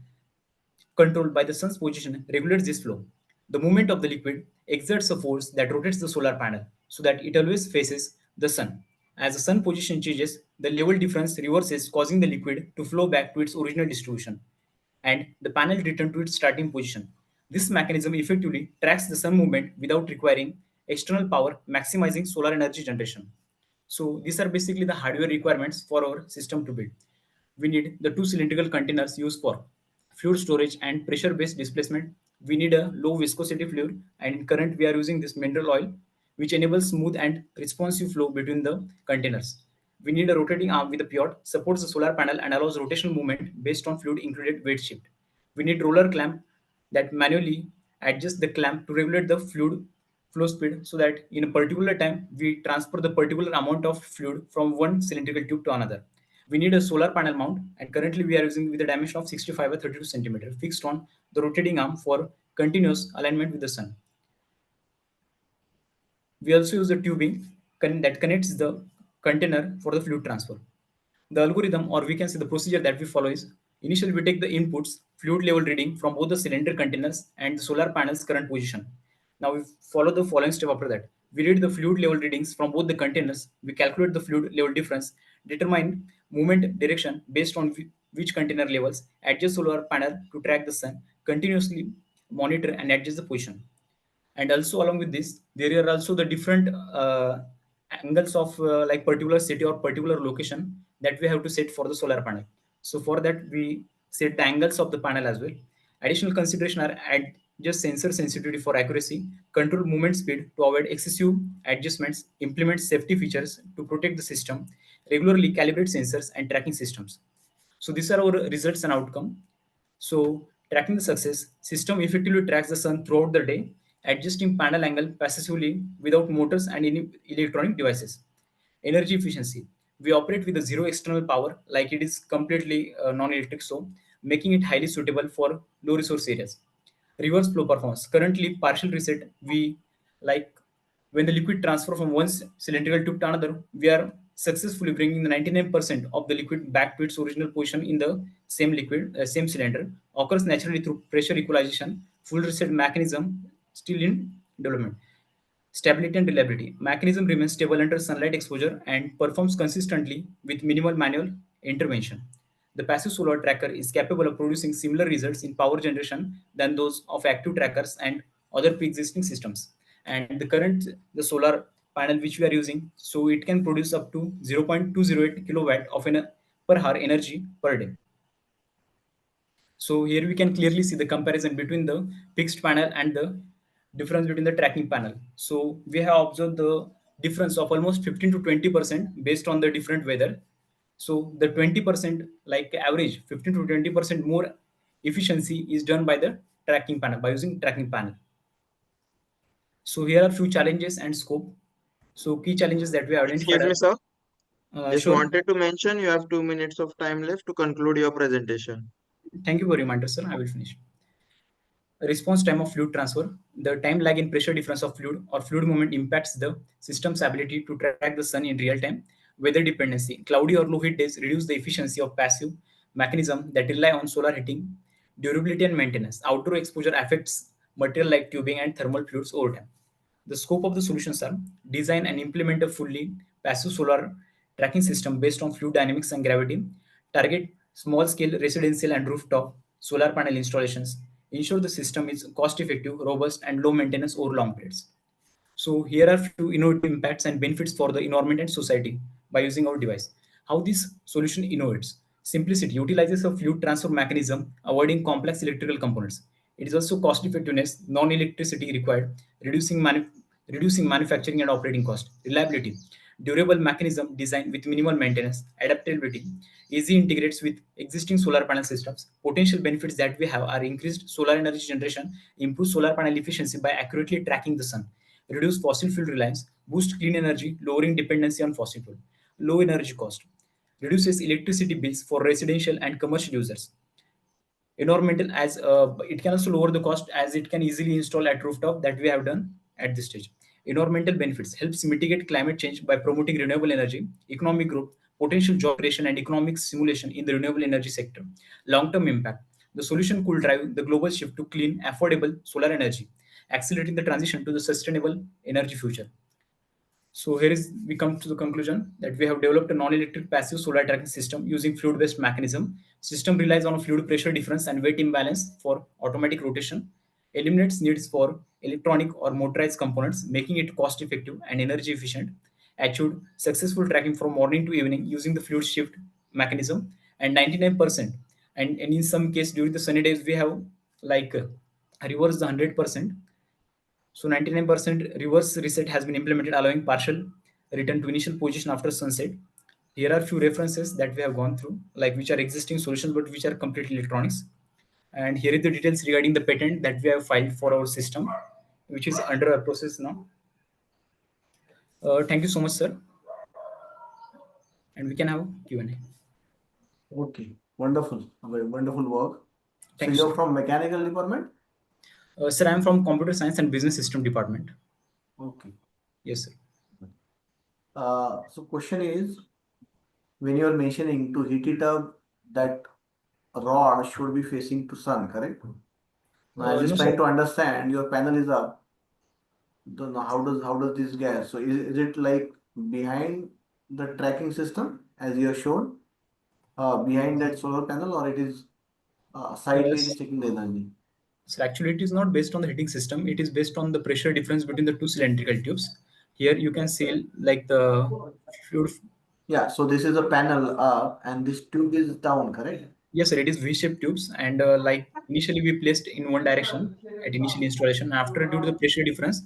Speaker 8: controlled by the sun's position regulates this flow. The movement of the liquid exerts a force that rotates the solar panel so that it always faces the sun. As the sun position changes, the level difference reverses, causing the liquid to flow back to its original distribution, and the panel return to its starting position. This mechanism effectively tracks the sun movement without requiring external power, maximizing solar energy generation. So these are basically the hardware requirements for our system to build. We need the two cylindrical containers used for fluid storage and pressure-based displacement. We need a low viscosity fluid, and in current we are using this mineral oil, which enables smooth and responsive flow between the containers. We need a rotating arm with a pivot, supports the solar panel and allows rotational movement based on fluid included weight shift. We need roller clamp that manually adjust the clamp to regulate the fluid flow speed, so that in a particular time we transfer the particular amount of fluid from one cylindrical tube to another. We need a solar panel mount, and currently we are using with a dimension of 65 by 32 centimeter fixed on the rotating arm for continuous alignment with the sun. We also use the tubing that connects the container for the fluid transfer. The algorithm, or we can say the procedure that we follow, is initially we take the inputs, fluid level reading from both the cylinder containers and the solar panel's current position. Now we follow the following step after that. We read the fluid level readings from both the containers. We calculate the fluid level difference, determine movement direction based on which container levels, adjust solar panel to track the sun, continuously monitor and adjust the position. And also along with this, there are also the different angles of like particular city or particular location that we have to set for the solar panel. So for that we set the angles of the panel as well. Additional consideration are adjust sensor sensitivity for accuracy, control movement speed to avoid excessive adjustments, implement safety features to protect the system, regularly calibrate sensors and tracking systems. So these are our results and outcome. So tracking the success, system effectively tracks the sun throughout the day, adjusting panel angle passively without motors and any electronic devices. Energy efficiency. We operate with a zero external power, like it is completely non-electric, so making it highly suitable for low resource areas. Reverse flow performance. Currently, partial reset, we like when the liquid transfer from one cylindrical tube to another, we are successfully bringing the 99% of the liquid back to its original position in the same liquid, same cylinder, occurs naturally through pressure equalization full reset mechanism still in development. Stability and reliability. Mechanism remains stable under sunlight exposure and performs consistently with minimal manual intervention. The passive solar tracker is capable of producing similar results in power generation than those of active trackers and other pre-existing systems. And the solar panel which we are using, so it can produce up to 0.208 kilowatt of per hour energy per day. So here we can clearly see the comparison between the fixed panel and the difference between the tracking panel. So we have observed the difference of almost 15 to 20% based on the different weather. So the 20% like average 15 to 20% more efficiency is done by the tracking panel by using tracking panel. So here are few challenges and scope. So key challenges that we have identified
Speaker 1: Excuse
Speaker 8: are
Speaker 1: me, sir. Just
Speaker 8: sure.
Speaker 1: wanted to mention you have 2 minutes of time left to conclude your presentation.
Speaker 8: Thank you for reminder, sir. I will finish. Response time of fluid transfer. The time lag in pressure difference of fluid or fluid movement impacts the system's ability to track the sun in real time. Weather dependency. Cloudy or low heat days reduce the efficiency of passive mechanism that rely on solar heating. Durability and maintenance. Outdoor exposure affects material like tubing and thermal fluids over time. The scope of the solutions are design and implement a fully passive solar tracking system based on fluid dynamics and gravity, target small scale residential and rooftop solar panel installations, ensure the system is cost effective, robust, and low maintenance over long periods. So here are few innovative impacts and benefits for the environment and society by using our device. How this solution innovates. Simplicity utilizes a fluid transfer mechanism, avoiding complex electrical components. It is also cost effectiveness, non-electricity required, reducing manufacturing and operating cost. Reliability, durable mechanism designed with minimal maintenance. Adaptability, easy integrates with existing solar panel systems. Potential benefits that we have are increased solar energy generation, improved solar panel efficiency by accurately tracking the sun, reduce fossil fuel reliance, boost clean energy, lowering dependency on fossil fuel, low energy cost, reduces electricity bills for residential and commercial users. Environmental, as it can also lower the cost as it can easily install at rooftop that we have done at this stage. Environmental benefits helps mitigate climate change by promoting renewable energy, economic growth, potential job creation, and economic simulation in the renewable energy sector. Long-term impact. The solution could drive the global shift to clean, affordable solar energy, accelerating the transition to the sustainable energy future. So here is we come to the conclusion that we have developed a non-electric passive solar tracking system using fluid-based mechanism. System relies on a fluid pressure difference and weight imbalance for automatic rotation, eliminates needs for electronic or motorized components, making it cost-effective and energy efficient. Achieved successful tracking from morning to evening using the fluid shift mechanism and 99%. And in some case during the sunny days we have like reverse the 100%. So 99% reverse reset has been implemented, allowing partial return to initial position after sunset. Here are few references that we have gone through, like which are existing solutions but which are completely electronics. And here is the details regarding the patent that we have filed for our system, which is under a process now. Thank you so much, sir. And we can have Q&A.
Speaker 2: Okay, wonderful, wonderful work. So
Speaker 8: Thank you,
Speaker 2: you're
Speaker 8: sir.
Speaker 2: from mechanical department?
Speaker 8: Sir, I'm from Computer Science and Business System Department.
Speaker 2: Okay.
Speaker 8: Yes, sir.
Speaker 2: So question is, when you're mentioning to heat it up, that rod should be facing to sun, correct? Now I'm
Speaker 8: No,
Speaker 2: just
Speaker 8: sir.
Speaker 2: trying to understand, your panel is up. Then how does this gas? So is it like behind the tracking system as you have shown, behind that solar panel, or it is sideway it is
Speaker 8: S-
Speaker 2: taking the energy?
Speaker 8: So actually, it is not based on the heating system. It is based on the pressure difference between the two cylindrical tubes. Here you can see like the fluid.
Speaker 2: Yeah, so this is a panel up and this tube is down, correct?
Speaker 8: Yes, sir, it is V-shaped tubes, and like initially we placed in one direction at initial installation. After due to the pressure difference,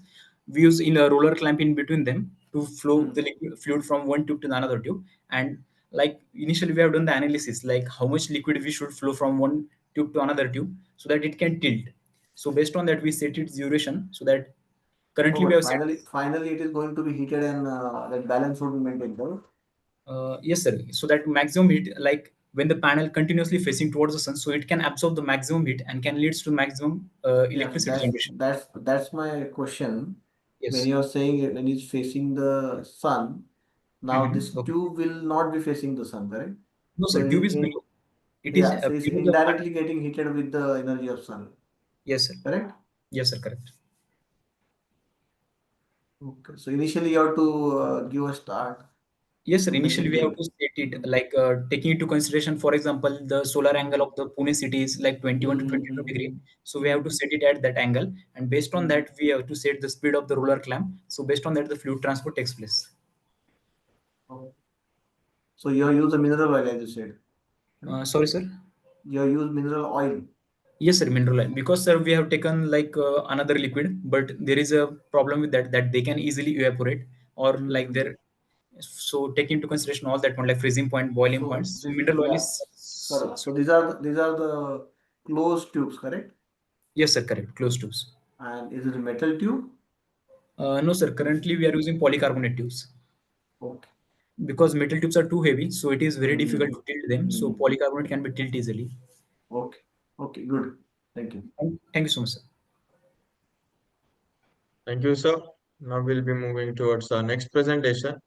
Speaker 8: we use in a roller clamp in between them to flow the liquid fluid from one tube to the another tube. And like initially we have done the analysis like how much liquid we should flow from one tube to another tube so that it can tilt. So based on that we set its duration so that
Speaker 2: Oh,
Speaker 8: currently we
Speaker 2: but
Speaker 8: have set.
Speaker 2: finally it is going to be heated and that balance would be maintained, correct?
Speaker 8: Yes, sir. So that maximum heat, like when the panel continuously facing towards the sun, so it can absorb the maximum heat and can leads to maximum
Speaker 2: Yeah,
Speaker 8: electricity generation.
Speaker 2: that's my question. When
Speaker 8: Yes.
Speaker 2: you're saying it, when it's facing the sun, now this
Speaker 8: Okay.
Speaker 2: tube will not be facing the sun, correct?
Speaker 8: No,
Speaker 2: So
Speaker 8: sir. Tube is below. It is
Speaker 2: yeah, so it's
Speaker 8: below the.
Speaker 2: indirectly getting heated with the energy of sun.
Speaker 8: Yes, sir.
Speaker 2: correct?
Speaker 8: Yes, sir. Correct.
Speaker 2: Okay. So initially you have to give a start
Speaker 8: Yes, sir.
Speaker 2: to make
Speaker 8: Initially,
Speaker 2: it
Speaker 8: we have
Speaker 2: big.
Speaker 8: to set it like taking into consideration, for example, the solar angle of the Pune city is like 21 to 22 degree. So we have to set it at that angle, and based on that, we have to set the speed of the roller clamp. So based on that, the fluid transport takes place.
Speaker 2: Okay. So you have used the mineral oil as you said.
Speaker 8: Sorry, sir.
Speaker 2: You have used mineral oil.
Speaker 8: Yes, sir. Mineral oil. Because sir, we have taken like another liquid, but there is a problem with that they can easily evaporate or like
Speaker 2: Mhm.
Speaker 8: they're so take into consideration all that one like freezing point, boiling
Speaker 2: So
Speaker 8: points. So mineral oil
Speaker 2: yeah,
Speaker 8: is
Speaker 2: correct. So
Speaker 8: so
Speaker 2: these are the closed tubes, correct?
Speaker 8: yes, sir. Correct. Close tubes.
Speaker 2: And is it a metal tube?
Speaker 8: No, sir. Currently, we are using polycarbonate tubes
Speaker 2: Okay.
Speaker 8: because metal tubes are too heavy, so it is very difficult
Speaker 2: Mhm.
Speaker 8: to tilt them. So
Speaker 2: Mhm.
Speaker 8: polycarbonate can be tilted easily.
Speaker 2: Okay. Okay. Good. Thank you.
Speaker 8: Thank you so much, sir.
Speaker 1: Thank you, sir. Now we'll be moving towards our next presentation.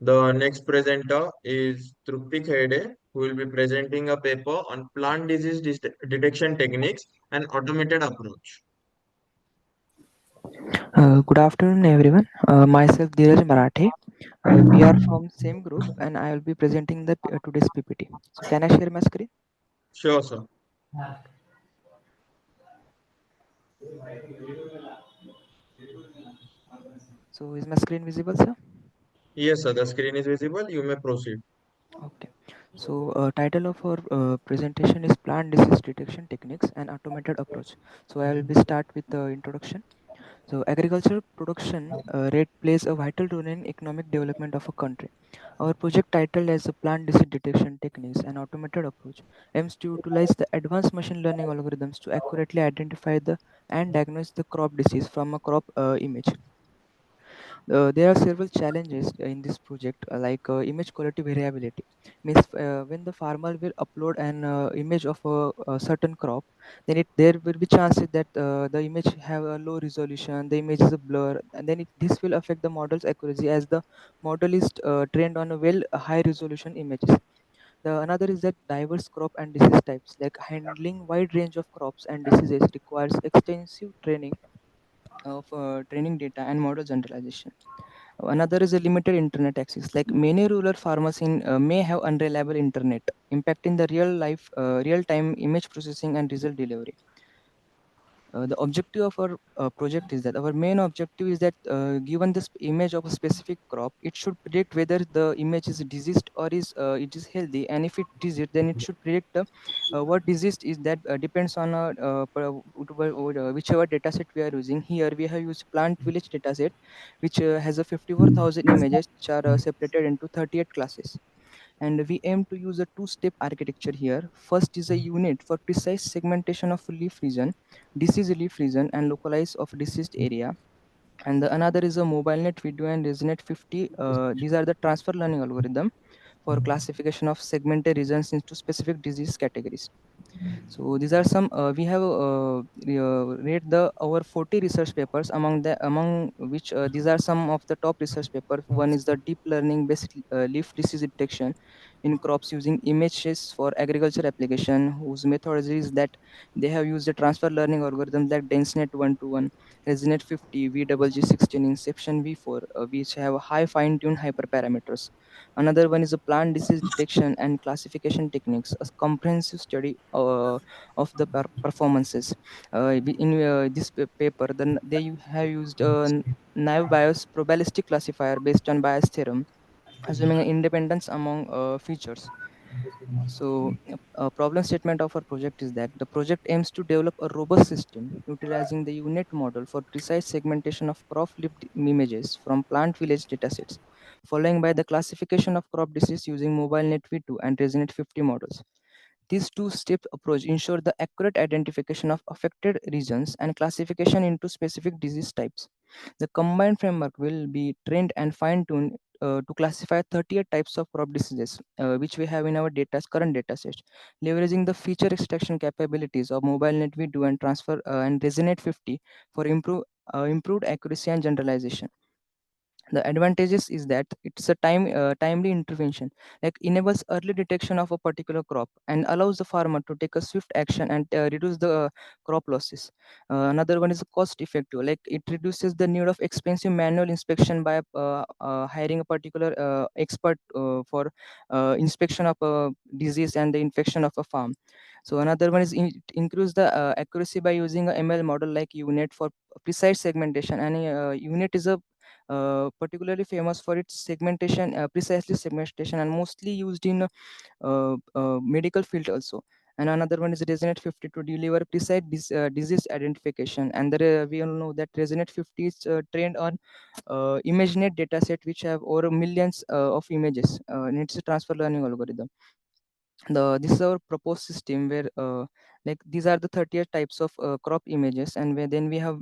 Speaker 1: The next presenter is Trupti Khede, who will be presenting a paper on plant disease detection techniques and automated approach.
Speaker 9: Good afternoon, everyone. Myself Dheeraj Marathe. We are from same group, and I will be presenting the today's PPT. So, can I share my screen?
Speaker 1: Sure, sir.
Speaker 9: So, is my screen visible, sir?
Speaker 1: Yes, sir. The screen is visible. You may proceed.
Speaker 9: Okay. So, title of our presentation is Plant Disease Detection Techniques and Automated Approach. So, I will be start with the introduction. So, agricultural production rate plays a vital role in economic development of a country. Our project titled as a plant disease detection techniques and automated approach aims to utilize the advanced machine learning algorithms to accurately identify the and diagnose the crop disease from a crop image. There are several challenges in this project, like image quality variability. Means when the farmer will upload an image of a certain crop, then there will be chances that the image have a low resolution, the image is a blur, and then this will affect the model's accuracy as the model is trained on a high resolution images. The another is that diverse crop and disease types, like handling wide range of crops and diseases requires extensive training of training data and model generalization. Another is a limited internet access. Like many rural farmers in may have unreliable internet, impacting the real time image processing and result delivery. The objective of our project is that our main objective is that given this image of a specific crop, it should predict whether the image is diseased or is it is healthy, and if it is it, then it should predict what disease is that depends on whichever data set we are using. Here we have used plant village data set, which has a 54,000 images which are separated into 38 classes, and we aim to use a two-step architecture here. First is a unit for precise segmentation of leaf region, disease leaf region, and localize of diseased area. And the another is a mobile net video and resonate 50. These are the transfer learning algorithm for classification of segmented regions into specific disease categories. So these are some we have read the over 40 research papers among which these are some of the top research papers. One is the deep learning based leaf disease detection in crops using images for agriculture application, whose methodology is that they have used a transfer learning algorithm like DenseNet 1 to 1, ResNet 50, VGG16, Inception V4, which have high fine-tuned hyperparameters. Another one is a plant disease detection and classification techniques, a comprehensive study of the performances. In this paper, they have used a naive bias probabilistic classifier based on bias theorem, assuming an independence among features. So, a problem statement of our project is that the project aims to develop a robust system utilizing the UNIT model for precise segmentation of crop lived images from plant village datasets, following by the classification of crop disease using mobile net v2 and ResNet 50 models. This two-step approach ensures the accurate identification of affected regions and classification into specific disease types. The combined framework will be trained and fine-tuned to classify 38 types of crop diseases, which we have in our current data set, leveraging the feature extraction capabilities of mobile net v2 and transfer and resonate 50 for improved accuracy and generalization. The advantages is that it's a timely intervention, like enables early detection of a particular crop and allows the farmer to take a swift action and reduce the crop losses. Another one is cost effective, like it reduces the need of expensive manual inspection by hiring a particular expert for inspection of a disease and the infection of a farm. So another one is increase the accuracy by using a ML model like UNIT for precise segmentation. And UNIT is a particularly famous for its segmentation, precisely segmentation, and mostly used in medical field also. And another one is Resonate 50 to deliver precise disease identification. And we all know that Resonate 50 is trained on ImageNet dataset, which have over millions of images. And it's a transfer learning algorithm. This is our proposed system where like these are the 38 types of crop images, and where then we have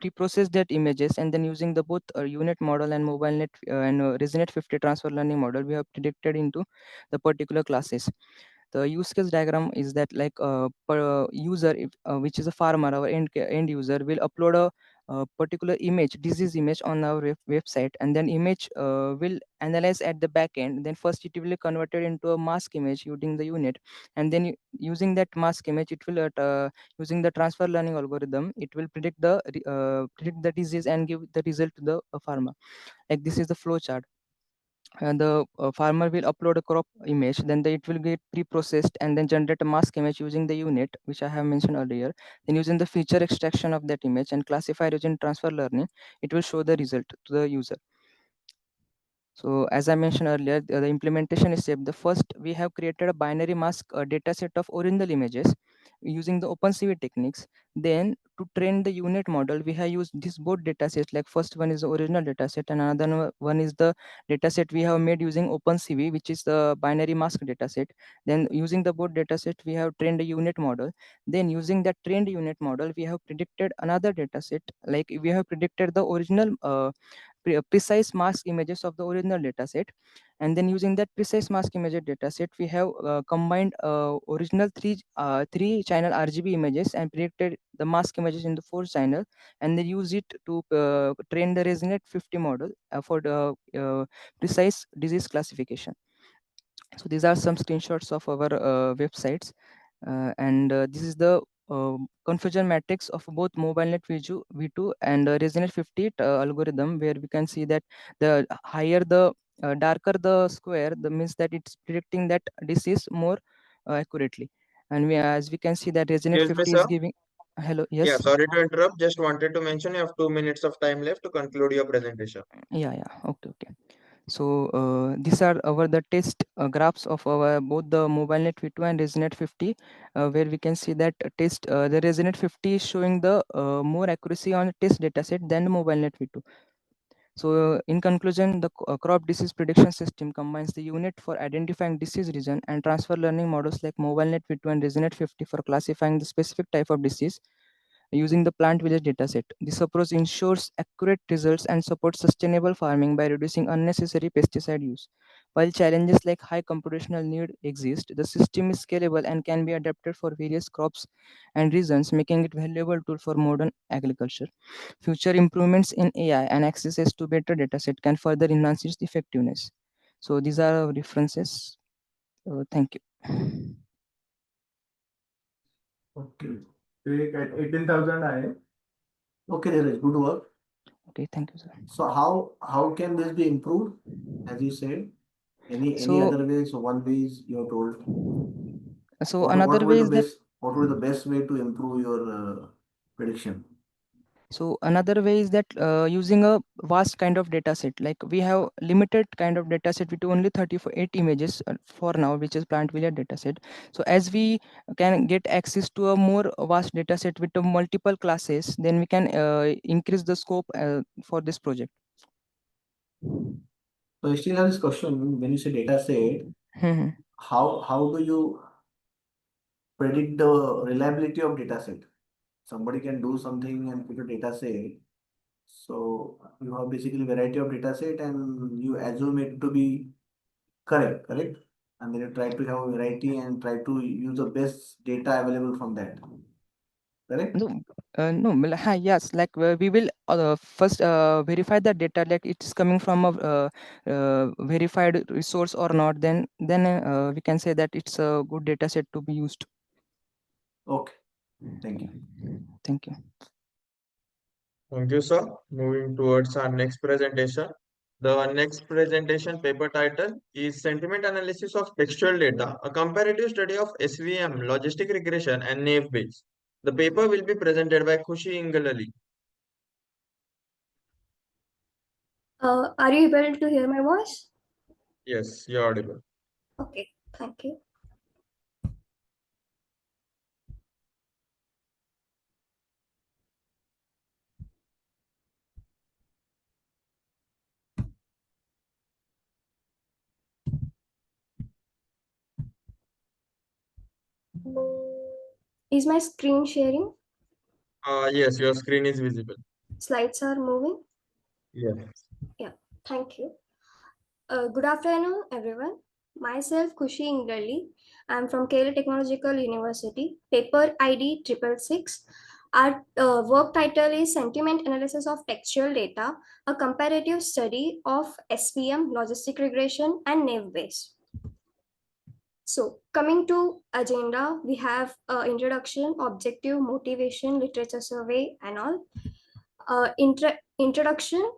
Speaker 9: pre-processed that images, and then using the both unit model and mobile net and resonate 50 transfer learning model, we have predicted into the particular classes. The use case diagram is that like per user if, which is a farmer, our end user will upload a particular image, disease image on our website, and then image will analyze at the back end. Then first it will be converted into a mask image using the unit, and then using that mask image, it will using the transfer learning algorithm, it will predict the disease and give the result to the farmer. Like this is the flow chart. And the farmer will upload a crop image, then it will get pre-processed and then generate a mask image using the unit which I have mentioned earlier. Then using the feature extraction of that image and classify using transfer learning, it will show the result to the user. So as I mentioned earlier, the implementation is the first we have created a binary mask data set of original images using the OpenCV techniques. Then to train the unit model, we have used this both data sets. Like first one is the original data set, and another one is the data set we have made using OpenCV, which is the binary mask data set. Then using the both data set, we have trained a unit model. Then using that trained unit model, we have predicted another data set. Like we have predicted the original precise mask images of the original dataset, and then using that precise mask image dataset, we have combined original three channel RGB images and predicted the mask images in the fourth channel, and then use it to train the Resonate 50 model for the precise disease classification. So these are some screenshots of our websites, and this is the confusion matrix of both MobileNet V2 and Resonate 50 algorithm, where we can see that the higher the darker the square, the means that it's predicting that disease more accurately. And as we can see that Resonate
Speaker 1: Excuse me,
Speaker 9: 50
Speaker 1: sir.
Speaker 9: is giving. Hello,
Speaker 1: Yeah,
Speaker 9: yes.
Speaker 1: sorry to interrupt. Just wanted to mention you have 2 minutes of time left to conclude your presentation.
Speaker 9: Yeah, okay. So these are our the test graphs of our both the MobileNet V2 and Resonate 50, where we can see that the Resonate 50 is showing the more accuracy on test dataset than the MobileNet V2. So in conclusion, the crop disease prediction system combines the unit for identifying disease region and transfer learning models like MobileNet V2 and Resonate 50 for classifying the specific type of disease using the plant village dataset. This approach ensures accurate results and supports sustainable farming by reducing unnecessary pesticide use. While challenges like high computational need exist, the system is scalable and can be adapted for various crops and regions, making it valuable tool for modern agriculture. Future improvements in AI and access to better dataset can further enhance its effectiveness. So these are our references. Thank you.
Speaker 2: Okay. Take at 18,000 I. Okay, there is good work.
Speaker 9: Okay, thank you, sir.
Speaker 2: So how can this be improved? As you said, any
Speaker 9: So,
Speaker 2: other way? So one way is you have told.
Speaker 9: so
Speaker 2: What
Speaker 9: another
Speaker 2: what will
Speaker 9: way
Speaker 2: the
Speaker 9: is that
Speaker 2: best what will the best way to improve your prediction?
Speaker 9: So another way is that using a vast kind of data set, like we have limited kind of data set with only 38 images for now, which is plant village data set. So as we can get access to a more vast data set with multiple classes, then we can increase the scope for this project.
Speaker 2: So I still have this question. When you say data set,
Speaker 9: Mhm.
Speaker 2: how do you predict the reliability of data set? Somebody can do something and put a data set. So you have basically variety of data set and you assume it to be correct? And then you try to have a variety and try to use the best data available from that. correct?
Speaker 9: Yes, like we will first verify the data, like it's coming from a verified resource or not. Then we can say that it's a good data set to be used.
Speaker 2: Okay, thank you.
Speaker 9: Thank you.
Speaker 1: Thank you, sir. Moving towards our next presentation. The next presentation paper title is Sentiment Analysis of Textual Data, a comparative study of SVM, logistic regression, and naive Bayes. The paper will be presented by Khushi Ingalali.
Speaker 10: Are you able to hear my voice?
Speaker 1: Yes, you're audible.
Speaker 10: Okay, thank you. Is my screen sharing?
Speaker 1: Yes, your screen is visible.
Speaker 10: Slides are moving?
Speaker 1: Yes.
Speaker 10: Yeah, thank you. Good afternoon, everyone. Myself, Khushi Ingrali. I'm from Kerala Technological University. Paper ID 666. Our work title is Sentiment Analysis of Textual Data, a comparative study of SVM, logistic regression, and naive Bayes. So coming to agenda, we have introduction, objective, motivation, literature survey, and all. Introduction.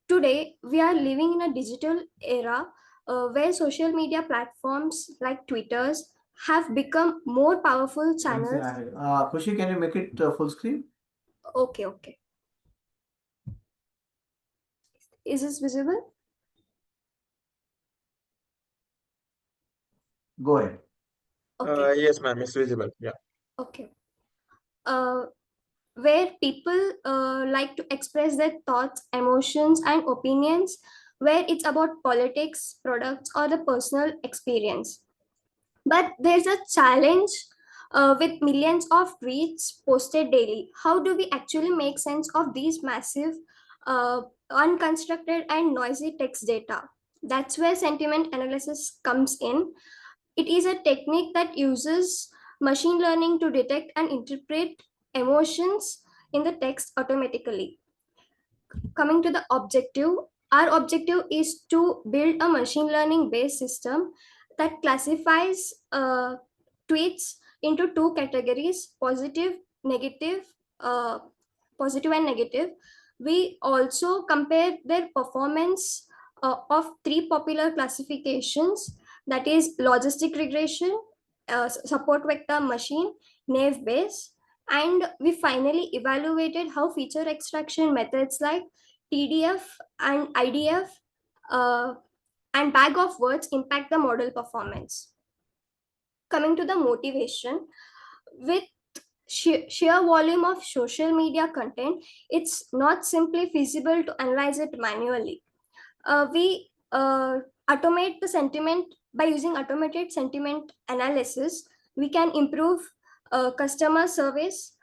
Speaker 10: Today, we are living in a digital era where social media platforms like Twitters have become more powerful channels.
Speaker 2: Khushi, can you make it full screen?
Speaker 10: Okay, okay. Is this visible?
Speaker 2: Go ahead.
Speaker 10: Okay.
Speaker 1: Yes, ma'am, it's visible. Yeah.
Speaker 10: Okay. Where people like to express their thoughts, emotions, and opinions, where it's about politics, products, or the personal experience. But there's a challenge with millions of tweets posted daily. How do we actually make sense of these massive, unconstructed, and noisy text data? That's where sentiment analysis comes in. It is a technique that uses machine learning to detect and interpret emotions in the text automatically. Coming to the objective, our objective is to build a machine learning based system that classifies tweets into two categories: negative, uh, positive and negative. We also compare their performance of three popular classifications, that is logistic regression, support vector machine, naive Bayes, and we finally evaluated how feature extraction methods like TDF and IDF and bag of words impact the model performance. Coming to the motivation, with sheer volume of social media content, it's not simply feasible to analyze it manually. We automate the sentiment by using automated sentiment analysis. We can improve customer service,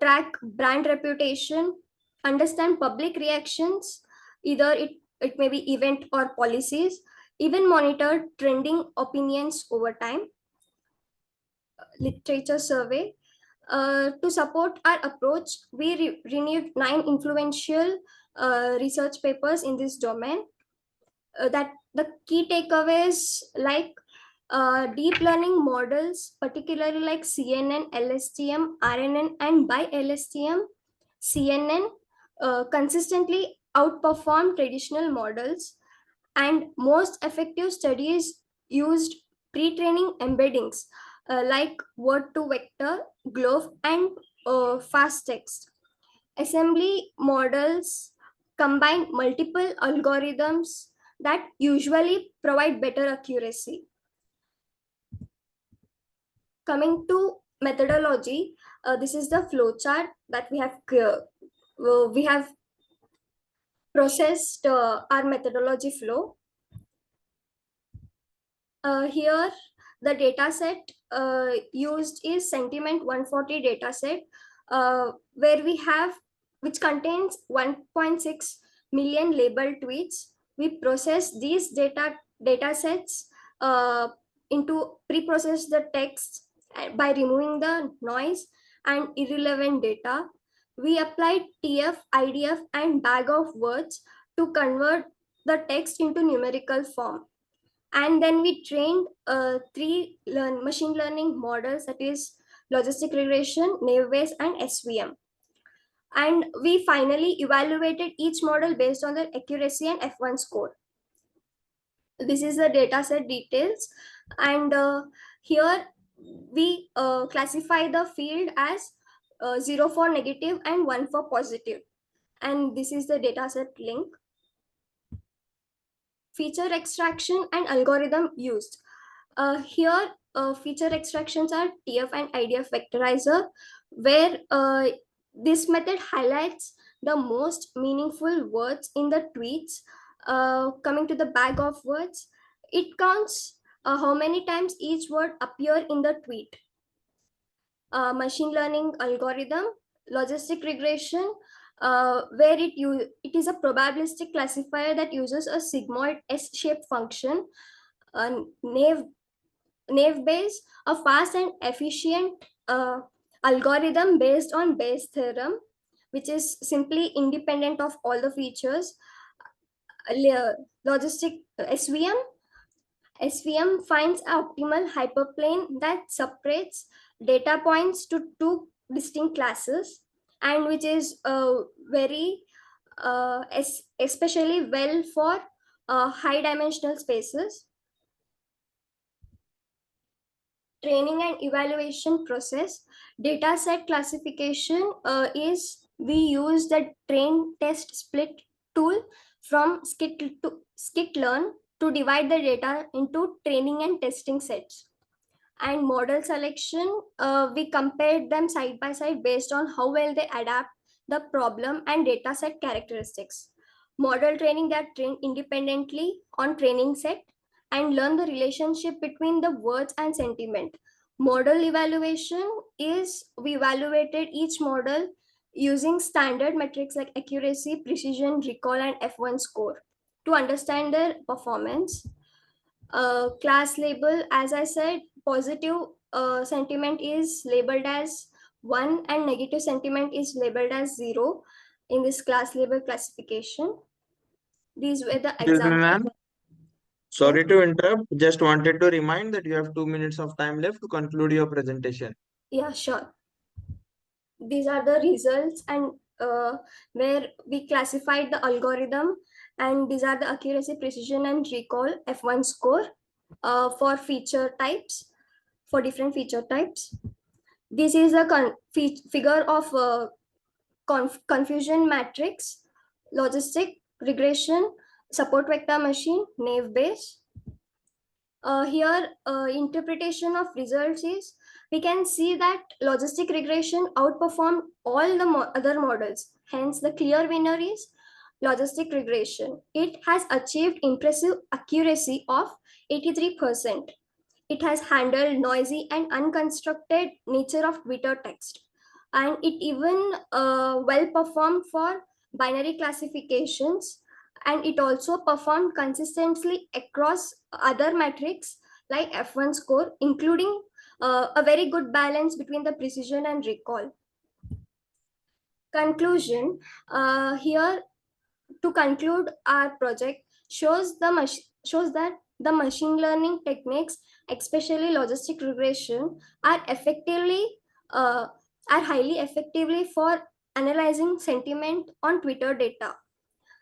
Speaker 10: track brand reputation, understand public reactions, either it may be event or policies, even monitor trending opinions over time. Literature survey. To support our approach, we renewed 9 influential research papers in this domain. That the key takeaways, like deep learning models, particularly like CNN, LSTM, RNN, and by LSTM, CNN consistently outperform traditional models, and most effective studies used pre-training embeddings like word to vector, glove, and fast text. Assembly models combine multiple algorithms that usually provide better accuracy. Coming to methodology, this is the flowchart that we have processed our methodology flow. Here, the data set used is Sentiment 140 data set, where which contains 1.6 million labeled tweets. We process these data sets into pre-process the text by removing the noise and irrelevant data. We applied TF, IDF, and bag of words to convert the text into numerical form. And then we trained three machine learning models, that is logistic regression, naive Bayes, and SVM. And we finally evaluated each model based on their accuracy and F1 score. This is the dataset details, and here we classify the field as 0 for negative and 1 for positive. And this is the dataset link. Feature extraction and algorithm used. Here, feature extractions are TF and IDF vectorizer, where this method highlights the most meaningful words in the tweets. Coming to the bag of words, it counts how many times each word appear in the tweet. Machine learning algorithm, logistic regression, where it is a probabilistic classifier that uses a sigmoid S-shaped function. Naive Bayes, a fast and efficient algorithm based on Bayes' theorem, which is simply independent of all the features. Logistic SVM finds an optimal hyperplane that separates data points to two distinct classes, and which is very especially well for high dimensional spaces. Training and evaluation process. Data set classification is we use the train test split tool from skitlearn to divide the data into training and testing sets. And model selection, we compared them side by side based on how well they adapt the problem and data set characteristics. Model training, that trained independently on training set and learn the relationship between the words and sentiment. Model evaluation is we evaluated each model using standard metrics like accuracy, precision, recall, and F1 score to understand their performance. Class label, as I said, positive sentiment is labeled as 1 and negative sentiment is labeled as 0 in this class label classification. These were the
Speaker 1: Excuse me,
Speaker 10: examples.
Speaker 1: ma'am. Sorry to interrupt. Just wanted to remind that you have 2 minutes of time left to conclude your presentation.
Speaker 10: Yeah, sure. These are the results, and where we classified the algorithm, and these are the accuracy, precision, and recall F1 score for feature types, for different feature types. This is a figure of confusion matrix, logistic regression, support vector machine, naive Bayes. Here, interpretation of results is we can see that logistic regression outperformed all the other models. Hence, the clear winner is logistic regression. It has achieved impressive accuracy of 83%. It has handled noisy and unconstructed nature of Twitter text. And it even well performed for binary classifications, and it also performed consistently across other metrics like F1 score, including a very good balance between the precision and recall. Conclusion, here to conclude our project shows that the machine learning techniques, especially logistic regression, are highly effectively for analyzing sentiment on Twitter data.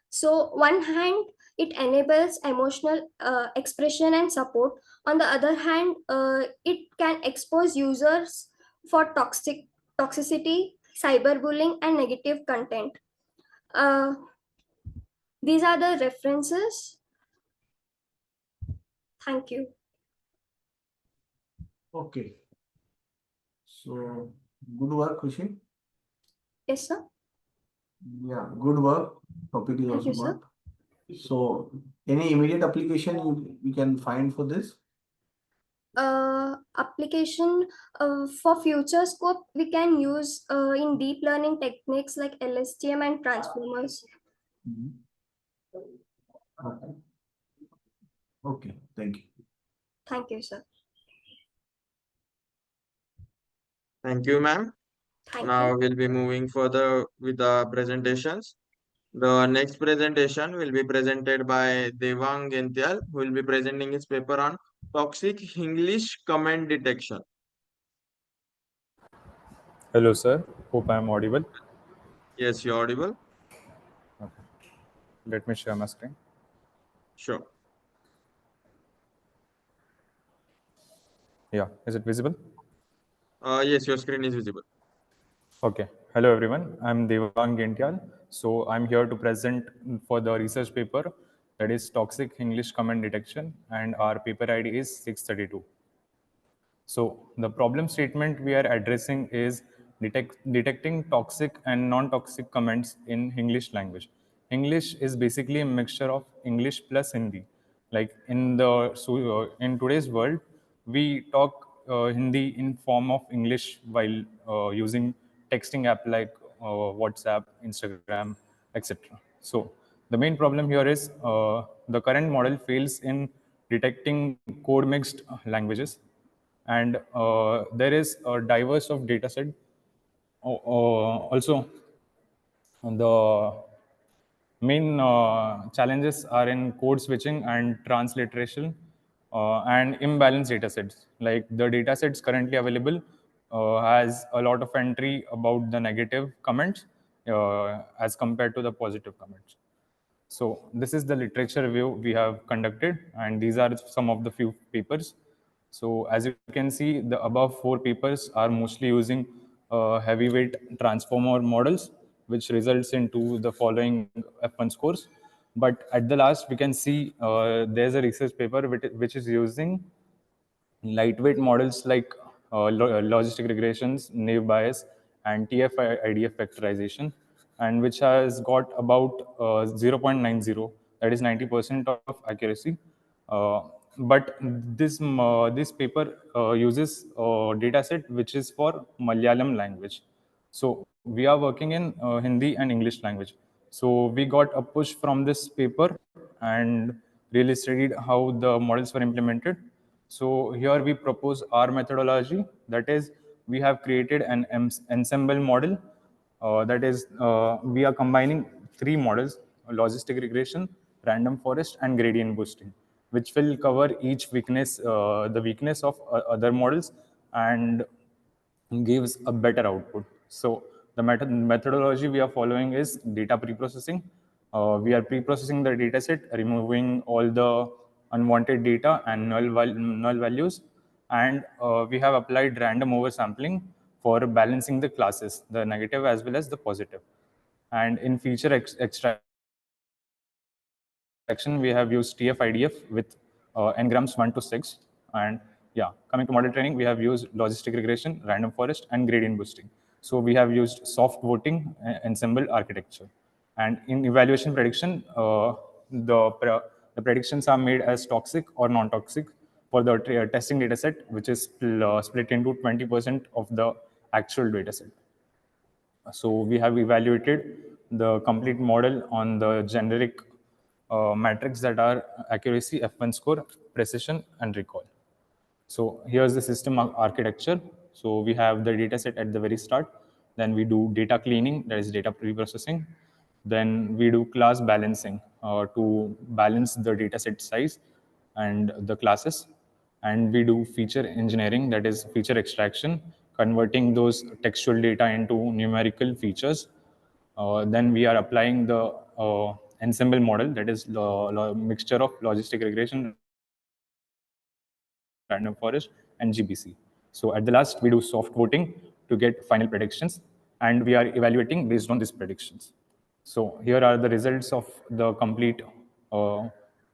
Speaker 10: So one hand, it enables emotional expression and support. On the other hand, it can expose users for toxicity, cyberbullying, and negative content. These are the references. Thank you.
Speaker 2: Okay. So good work, Kushi.
Speaker 10: Yes, sir.
Speaker 2: Yeah, good work. Topic is
Speaker 10: Thank
Speaker 2: also
Speaker 10: you, sir.
Speaker 2: good. So any immediate application you can find for this?
Speaker 10: Application for future scope, we can use in deep learning techniques like LSTM and transformers.
Speaker 2: Okay. Okay, thank you.
Speaker 10: Thank you, sir.
Speaker 1: Thank you, ma'am.
Speaker 10: Thank
Speaker 1: Now
Speaker 10: you.
Speaker 1: we'll be moving further with the presentations. The next presentation will be presented by Devang Gential, who will be presenting his paper on toxic English comment detection.
Speaker 11: Hello, sir. Hope I am audible.
Speaker 1: Yes, you're audible.
Speaker 11: Let me share my screen.
Speaker 1: Sure.
Speaker 11: Yeah, is it visible?
Speaker 1: Yes, your screen is visible.
Speaker 11: Okay. Hello, everyone. I'm Devang Gential. So I'm here to present for the research paper that is toxic English comment detection, and our paper ID is 632. So the problem statement we are addressing is detecting toxic and non-toxic comments in English language. English is basically a mixture of English plus Hindi. Like in today's world, we talk Hindi in form of English while using texting app like WhatsApp, Instagram, etc. So the main problem here is the current model fails in detecting code mixed languages, and there is a diverse of data set. Also, the main challenges are in code switching and transliteration and imbalanced data sets. Like the data sets currently available has a lot of entry about the negative comments as compared to the positive comments. So this is the literature review we have conducted, and these are some of the few papers. So as you can see, the above 4 papers are mostly using heavyweight transformer models, which results into the following F1 scores. But at the last, we can see there's a research paper which is using lightweight models like logistic regressions, naive bias, and TF-IDF factorization, and which has got about 0.90, that is 90% of accuracy. Uh, but this paper uses a data set which is for Malayalam language. So we are working in Hindi and English language. So we got a push from this paper and really studied how the models were implemented. So here we propose our methodology. That is, we have created an ensemble model. That is, we are combining 3 models: logistic regression, random forest, and gradient boosting, which will cover each weakness, the weakness of other models, and gives a better output. So the methodology we are following is data pre-processing. We are pre-processing the data set, removing all the unwanted data and null values, and we have applied random oversampling for balancing the classes, the negative as well as the positive. And in feature extraction, we have used TF-IDF with n-grams 1 to 6. And yeah, coming to model training, we have used logistic regression, random forest, and gradient boosting. So we have used soft voting ensemble architecture. And in evaluation prediction, the predictions are made as toxic or non-toxic for the testing data set, which is split into 20% of the actual data set. So we have evaluated the complete model on the generic metrics that are accuracy, F1 score, precision, and recall. So here's the system architecture. So we have the data set at the very start. Then we do data cleaning, that is data pre-processing. Then we do class balancing to balance the data set size and the classes. And we do feature engineering, that is feature extraction, converting those textual data into numerical features. Then we are applying the ensemble model, that is mixture of logistic regression, random forest, and GBC. So at the last, we do soft voting to get final predictions, and we are evaluating based on these predictions. So here are the results of the complete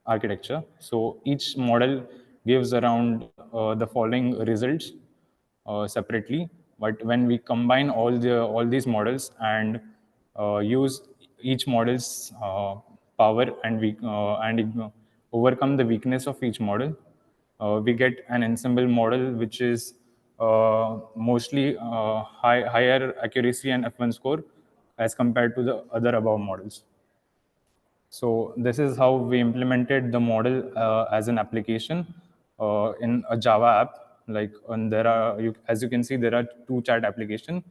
Speaker 11: architecture. So each model gives around the following results separately, but when we combine all these models and use each model's power, and we overcome the weakness of each model, we get an ensemble model which is mostly higher accuracy and F1 score as compared to the other above models. So this is how we implemented the model as an application in a Java app. Like, and there are, as you can see, there are 2 chat applications.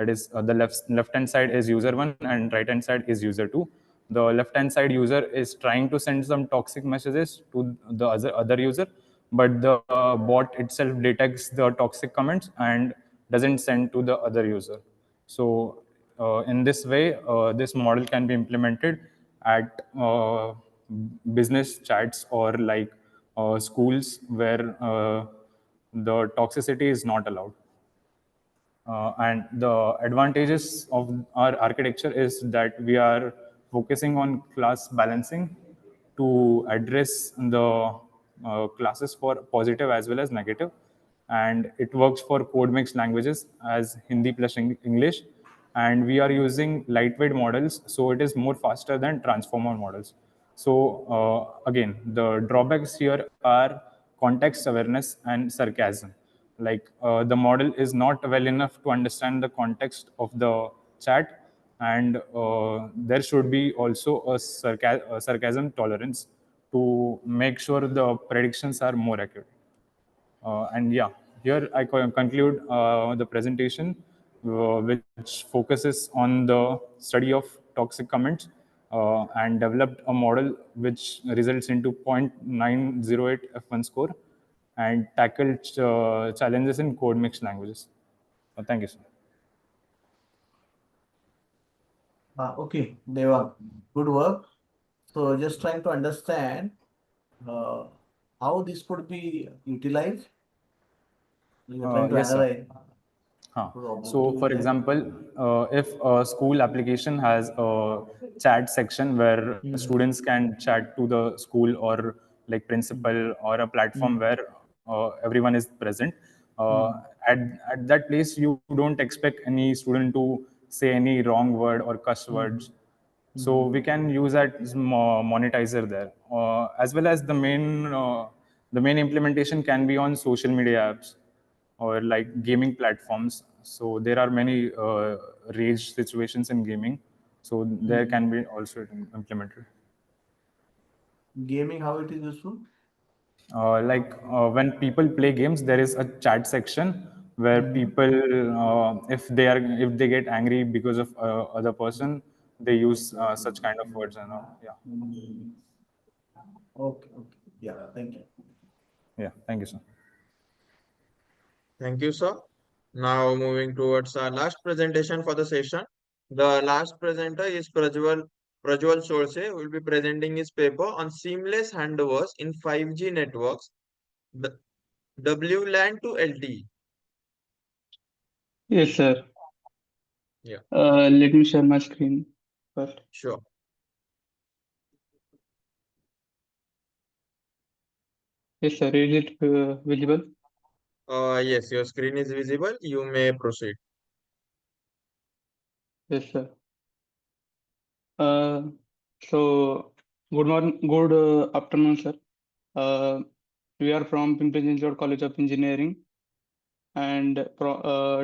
Speaker 11: That is, the left hand side is user 1 and right hand side is user 2. The left hand side user is trying to send some toxic messages to the other user, but the bot itself detects the toxic comments and doesn't send to the other user. So in this way, this model can be implemented at business chats or like schools where the toxicity is not allowed. And the advantages of our architecture is that we are focusing on class balancing to address the classes for positive as well as negative. And it works for code mixed languages as Hindi plus English. And we are using lightweight models, so it is more faster than transformer models. So again, the drawbacks here are context awareness and sarcasm. Like the model is not well enough to understand the context of the chat, and there should be also a sarcasm tolerance to make sure the predictions are more accurate. And yeah, here I conclude the presentation, which focuses on the study of toxic comments and developed a model which results into 0.908 F1 score and tackled challenges in code mixed languages. Thank you, sir.
Speaker 2: Okay, Deva, good work. So just trying to understand uh, how this could be utilized. You are trying to
Speaker 11: Yes, sir.
Speaker 2: analyze.
Speaker 11: So, for example, if a school application has a chat section where students can chat to the school or like principal or a platform where everyone is present, at that place you don't expect any student to say any wrong word or cuss words. So we can use that as monetizer there, as well as the main implementation can be on social media apps or like gaming platforms. So there are many rage situations in gaming. So there can be also implemented.
Speaker 2: Gaming, how it is useful?
Speaker 11: When people play games, there is a chat section where people, if they get angry because of other person, they use such kind of words and all. Yeah.
Speaker 2: Okay, okay. Yeah, thank you.
Speaker 11: Yeah. Thank you, sir.
Speaker 1: Thank you, sir. Now moving towards our last presentation for the session. The last presenter is Prajwal Sorse, who will be presenting his paper on seamless handovers in 5G networks, the WLAN to LTE.
Speaker 12: Yes, sir.
Speaker 1: Yeah,
Speaker 12: Let me share my screen first.
Speaker 1: sure.
Speaker 12: Yes, sir. Is it visible?
Speaker 1: Yes, your screen is visible. You may proceed.
Speaker 12: Yes, sir. Uh, so good morning, good afternoon, sir. We are from Pimpri College of Engineering and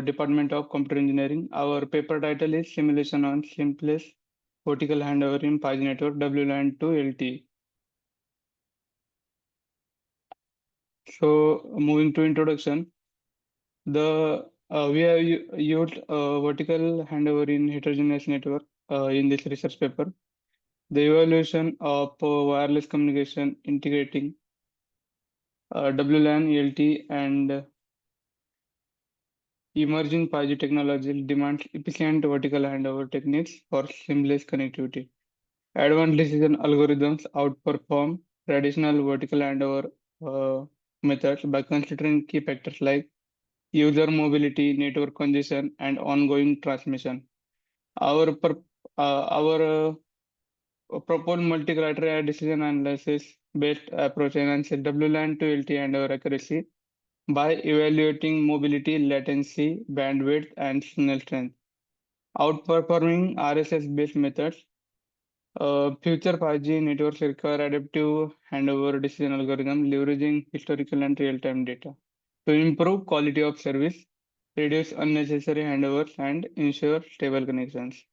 Speaker 12: Department of Computer Engineering. Our paper title is Simulation on Seamless Vertical Handover in 5G Network WLAN to LTE. So moving to introduction, we have used vertical handover in heterogeneous network in this research paper. The evaluation of wireless communication integrating WLAN, LTE, and emerging 5G technology demands efficient vertical handover techniques for seamless connectivity. Advanced decision algorithms outperform traditional vertical handover methods by considering key factors like user mobility, network congestion, and ongoing transmission. Our proposed multi-criteria decision analysis based approach enhances WLAN to LTE handover accuracy by evaluating mobility, latency, bandwidth, and signal strength, outperforming RSS-based methods. Future 5G networks require adaptive handover decision algorithm leveraging historical and real-time data to improve quality of service, reduce unnecessary handovers, and ensure stable connections.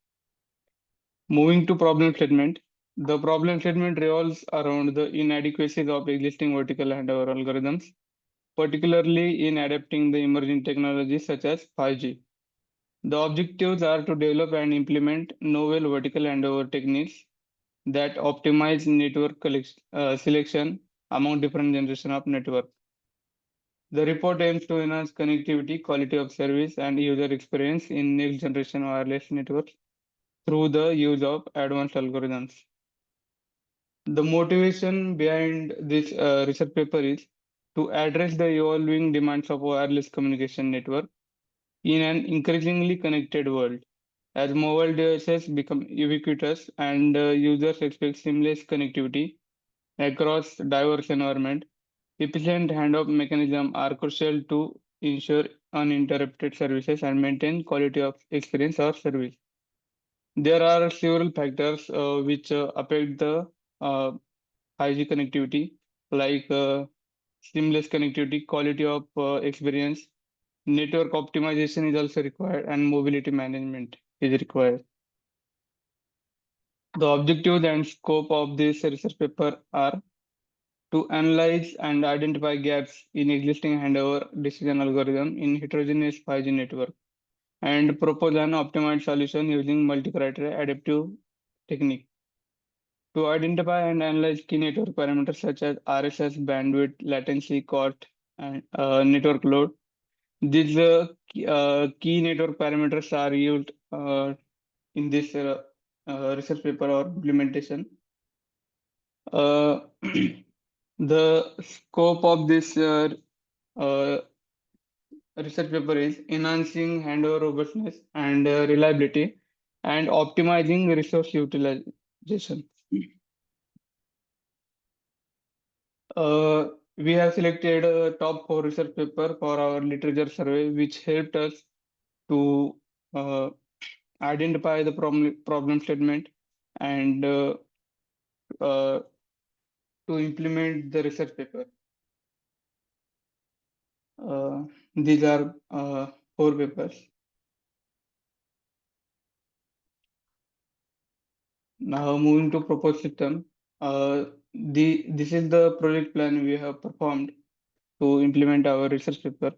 Speaker 12: Moving to problem statement, the problem statement revolves around the inadequacies of existing vertical handover algorithms, particularly in adapting the emerging technologies such as 5G. The objectives are to develop and implement novel vertical handover techniques that optimize network selection among different generation of network. The report aims to enhance connectivity, quality of service, and user experience in next generation wireless networks through the use of advanced algorithms. The motivation behind this research paper is to address the evolving demands of wireless communication network in an increasingly connected world. As mobile devices become ubiquitous and users expect seamless connectivity across diverse environment, efficient handoff mechanisms are crucial to ensure uninterrupted services and maintain quality of experience or service. There are several factors which affect the 5G connectivity, like seamless connectivity, quality of experience, network optimization is also required, and mobility management is required. The objectives and scope of this research paper are to analyze and identify gaps in existing handover decision algorithm in heterogeneous 5G network and propose an optimized solution using multi-criteria adaptive technique. To identify and analyze key network parameters such as RSS, bandwidth, latency, cost, and network load. These key network parameters are used in this research paper or implementation. The scope of this uh, research paper is enhancing handover robustness and reliability and optimizing resource utilization. We have selected a top 4 research paper for our literature survey, which helped us to identify the problem statement and uh, to implement the research paper. These are 4 papers. Now moving to proposed system. This is the project plan we have performed to implement our research paper.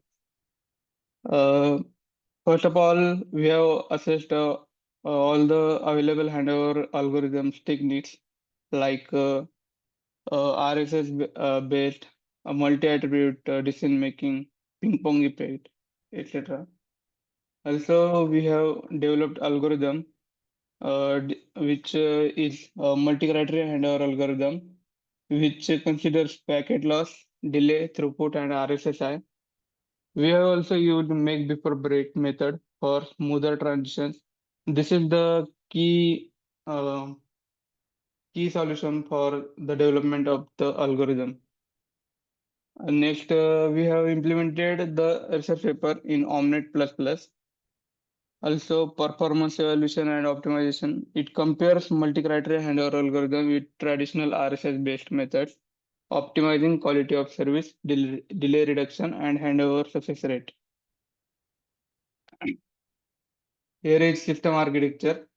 Speaker 12: First of all, we have assessed all the available handover algorithms techniques like RSS based multi-attribute decision making, ping pong effect, etc. Also, we have developed algorithm which is a multi-criteria handover algorithm, which considers packet loss, delay, throughput, and RSSI. We have also used make before break method for smoother transitions. This is the uh, key solution for the development of the algorithm. Next, we have implemented the research paper in Omnet++. Also, performance evaluation and optimization. It compares multi-criteria handover algorithm with traditional RSS-based methods, optimizing quality of service, delay reduction, and handover success rate. Here is system architecture.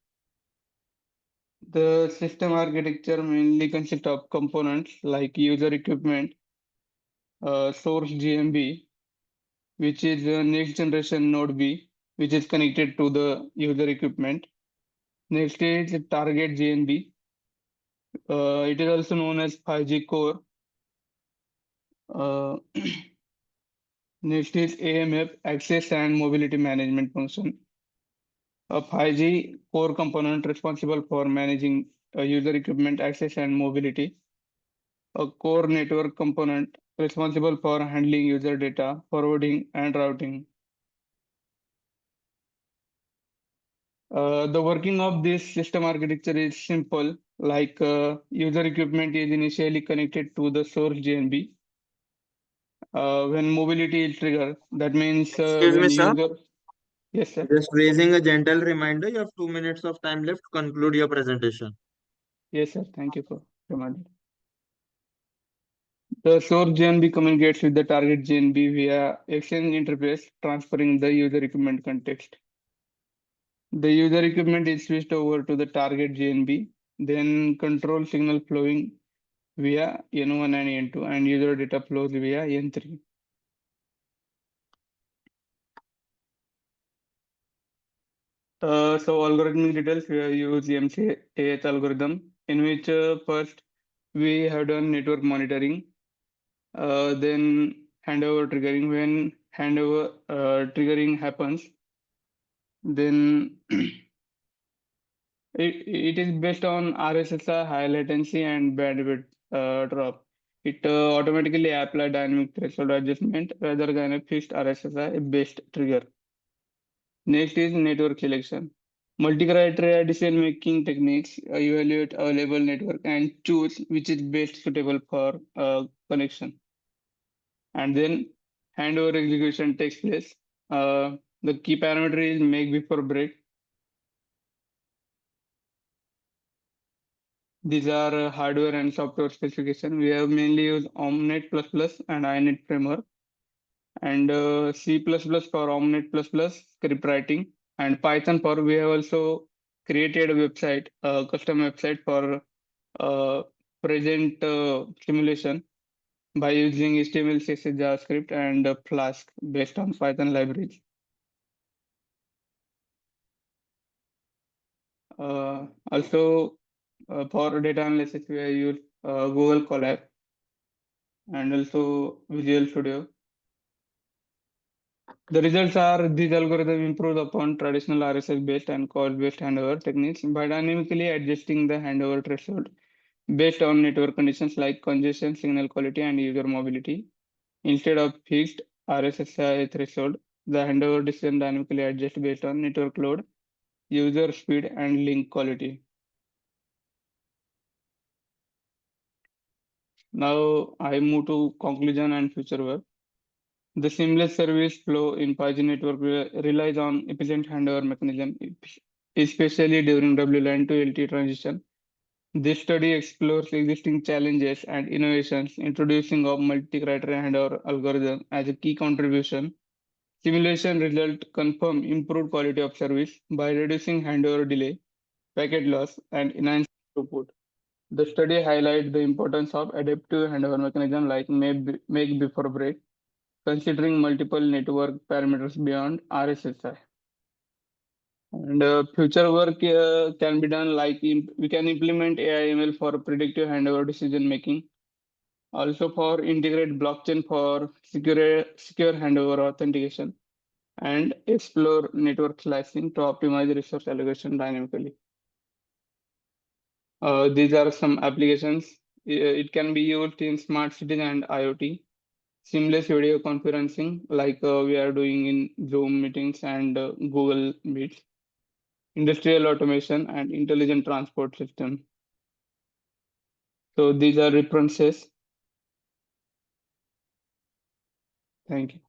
Speaker 12: The system architecture mainly consists of components like user equipment, source GMB, which is the next generation node B, which is connected to the user equipment. Next is target GNB. It is also known as 5G core. Uh, Next is AMF, access and mobility management function. A 5G core component responsible for managing user equipment access and mobility. A core network component responsible for handling user data, forwarding, and routing. The working of this system architecture is simple, like user equipment is initially connected to the source GNB. When mobility is triggered, that means
Speaker 1: Excuse me,
Speaker 12: when
Speaker 1: sir.
Speaker 12: user, yes, sir.
Speaker 1: Just raising a gentle reminder, you have 2 minutes of time left to conclude your presentation.
Speaker 12: Yes, sir. Thank you for reminding. The source GNB communicates with the target GNB via exchange interface, transferring the user equipment context. The user equipment is switched over to the target GNB, then control signal flowing via N1 and N2, and user data flows via N3. So algorithmic details, we have used MCAH algorithm, in which first we have done network monitoring, then handover triggering. When handover triggering happens, then it is based on RSSI, high latency, and bandwidth drop. It automatically apply dynamic threshold adjustment rather than a fixed RSSI based trigger. Next is network selection. Multi-criteria decision-making techniques evaluate available network and choose which is best suitable for connection. And then handover execution takes place. The key parameter is make before break. These are hardware and software specification. We have mainly used Omnet++ and INET framework, and C++ for Omnet++ script writing, and Python for, we have also created a website, a custom website for present simulation by using HTML, CSS, JavaScript, and Flask based on Python libraries. Also, for data analysis, we have used Google Colab and also Visual Studio. The results are these algorithms improved upon traditional RSS-based and call-based handover techniques by dynamically adjusting the handover threshold based on network conditions like congestion, signal quality, and user mobility. Instead of fixed RSSI threshold, the handover decision dynamically adjusts based on network load, user speed, and link quality. Now I move to conclusion and future work. The seamless service flow in 5G network relies on efficient handover mechanism, especially during WLAN to LTE transition. This study explores existing challenges and innovations, introducing of multi-criteria handover algorithm as a key contribution. Simulation result confirm improved quality of service by reducing handover delay, packet loss, and enhanced throughput. The study highlights the importance of adaptive handover mechanism like make before break, considering multiple network parameters beyond RSSI. And future work can be done like we can implement AI/ML for predictive handover decision making. Also for integrate blockchain for secure handover authentication, and explore network slicing to optimize resource allocation dynamically. These are some applications. It can be used in smart cities and IoT. Seamless video conferencing, like we are doing in Zoom meetings and Google Meets. Industrial automation and intelligent transport system. So these are references. Thank you.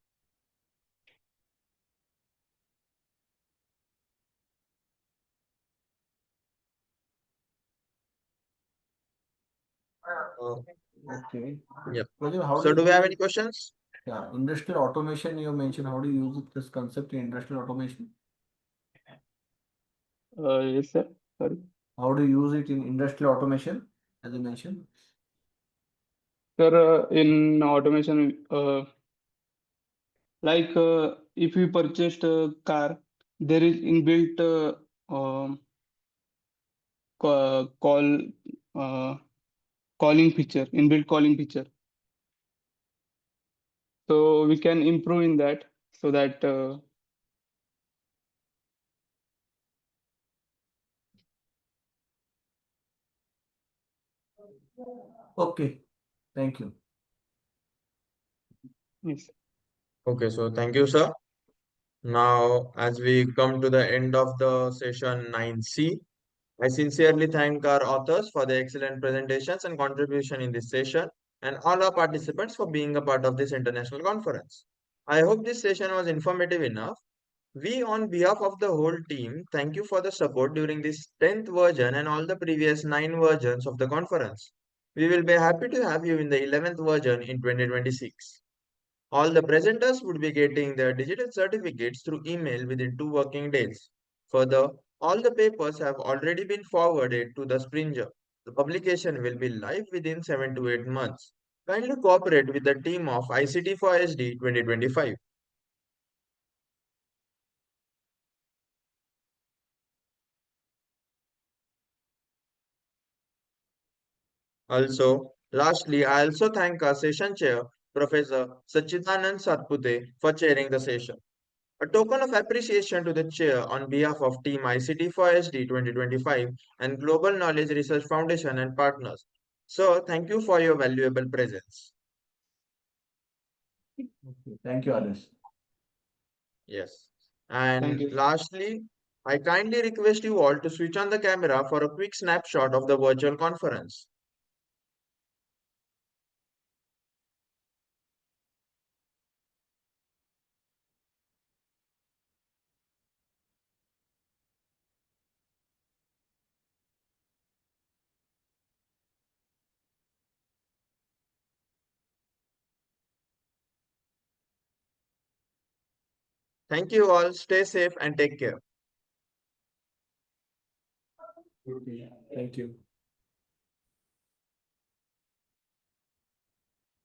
Speaker 2: Okay.
Speaker 1: Yeah.
Speaker 2: Rajat, how
Speaker 1: So
Speaker 2: do
Speaker 1: do we have
Speaker 2: you
Speaker 1: any questions?
Speaker 2: yeah, industrial automation you mentioned, how do you use this concept in industrial automation?
Speaker 12: Yes, sir. Sorry.
Speaker 2: How do you use it in industrial automation, as you mentioned?
Speaker 12: Sir, in automation, like if you purchased a car, there is inbuilt call calling feature, inbuilt calling feature. So we can improve in that so that
Speaker 2: Okay, thank you.
Speaker 12: yes.
Speaker 1: Okay, so thank you, sir. Now, as we come to the end of the session 9C, I sincerely thank our authors for their excellent presentations and contribution in this session, and all our participants for being a part of this international conference. I hope this session was informative enough. We, on behalf of the whole team, thank you for the support during this 10th version and all the previous 9 versions of the conference. We will be happy to have you in the 11th version in 2026. All the presenters would be getting their digital certificates through email within 2 working days. Further, all the papers have already been forwarded to the Springer. The publication will be live within 7 to 8 months. Kindly cooperate with the team of ICT4SD 2025. Also, lastly, I also thank our session chair, Professor Sachidanand Satpute, for chairing the session. A token of appreciation to the chair on behalf of Team ICT4SD 2025 and Global Knowledge Research Foundation and partners. So, thank you for your valuable presence.
Speaker 2: Okay. Thank you, Adesh.
Speaker 1: Yes.
Speaker 12: Thank
Speaker 1: And
Speaker 12: you.
Speaker 1: lastly, I kindly request you all to switch on the camera for a quick snapshot of the virtual conference. Thank you all. Stay safe and take care.
Speaker 2: Okay. Thank you.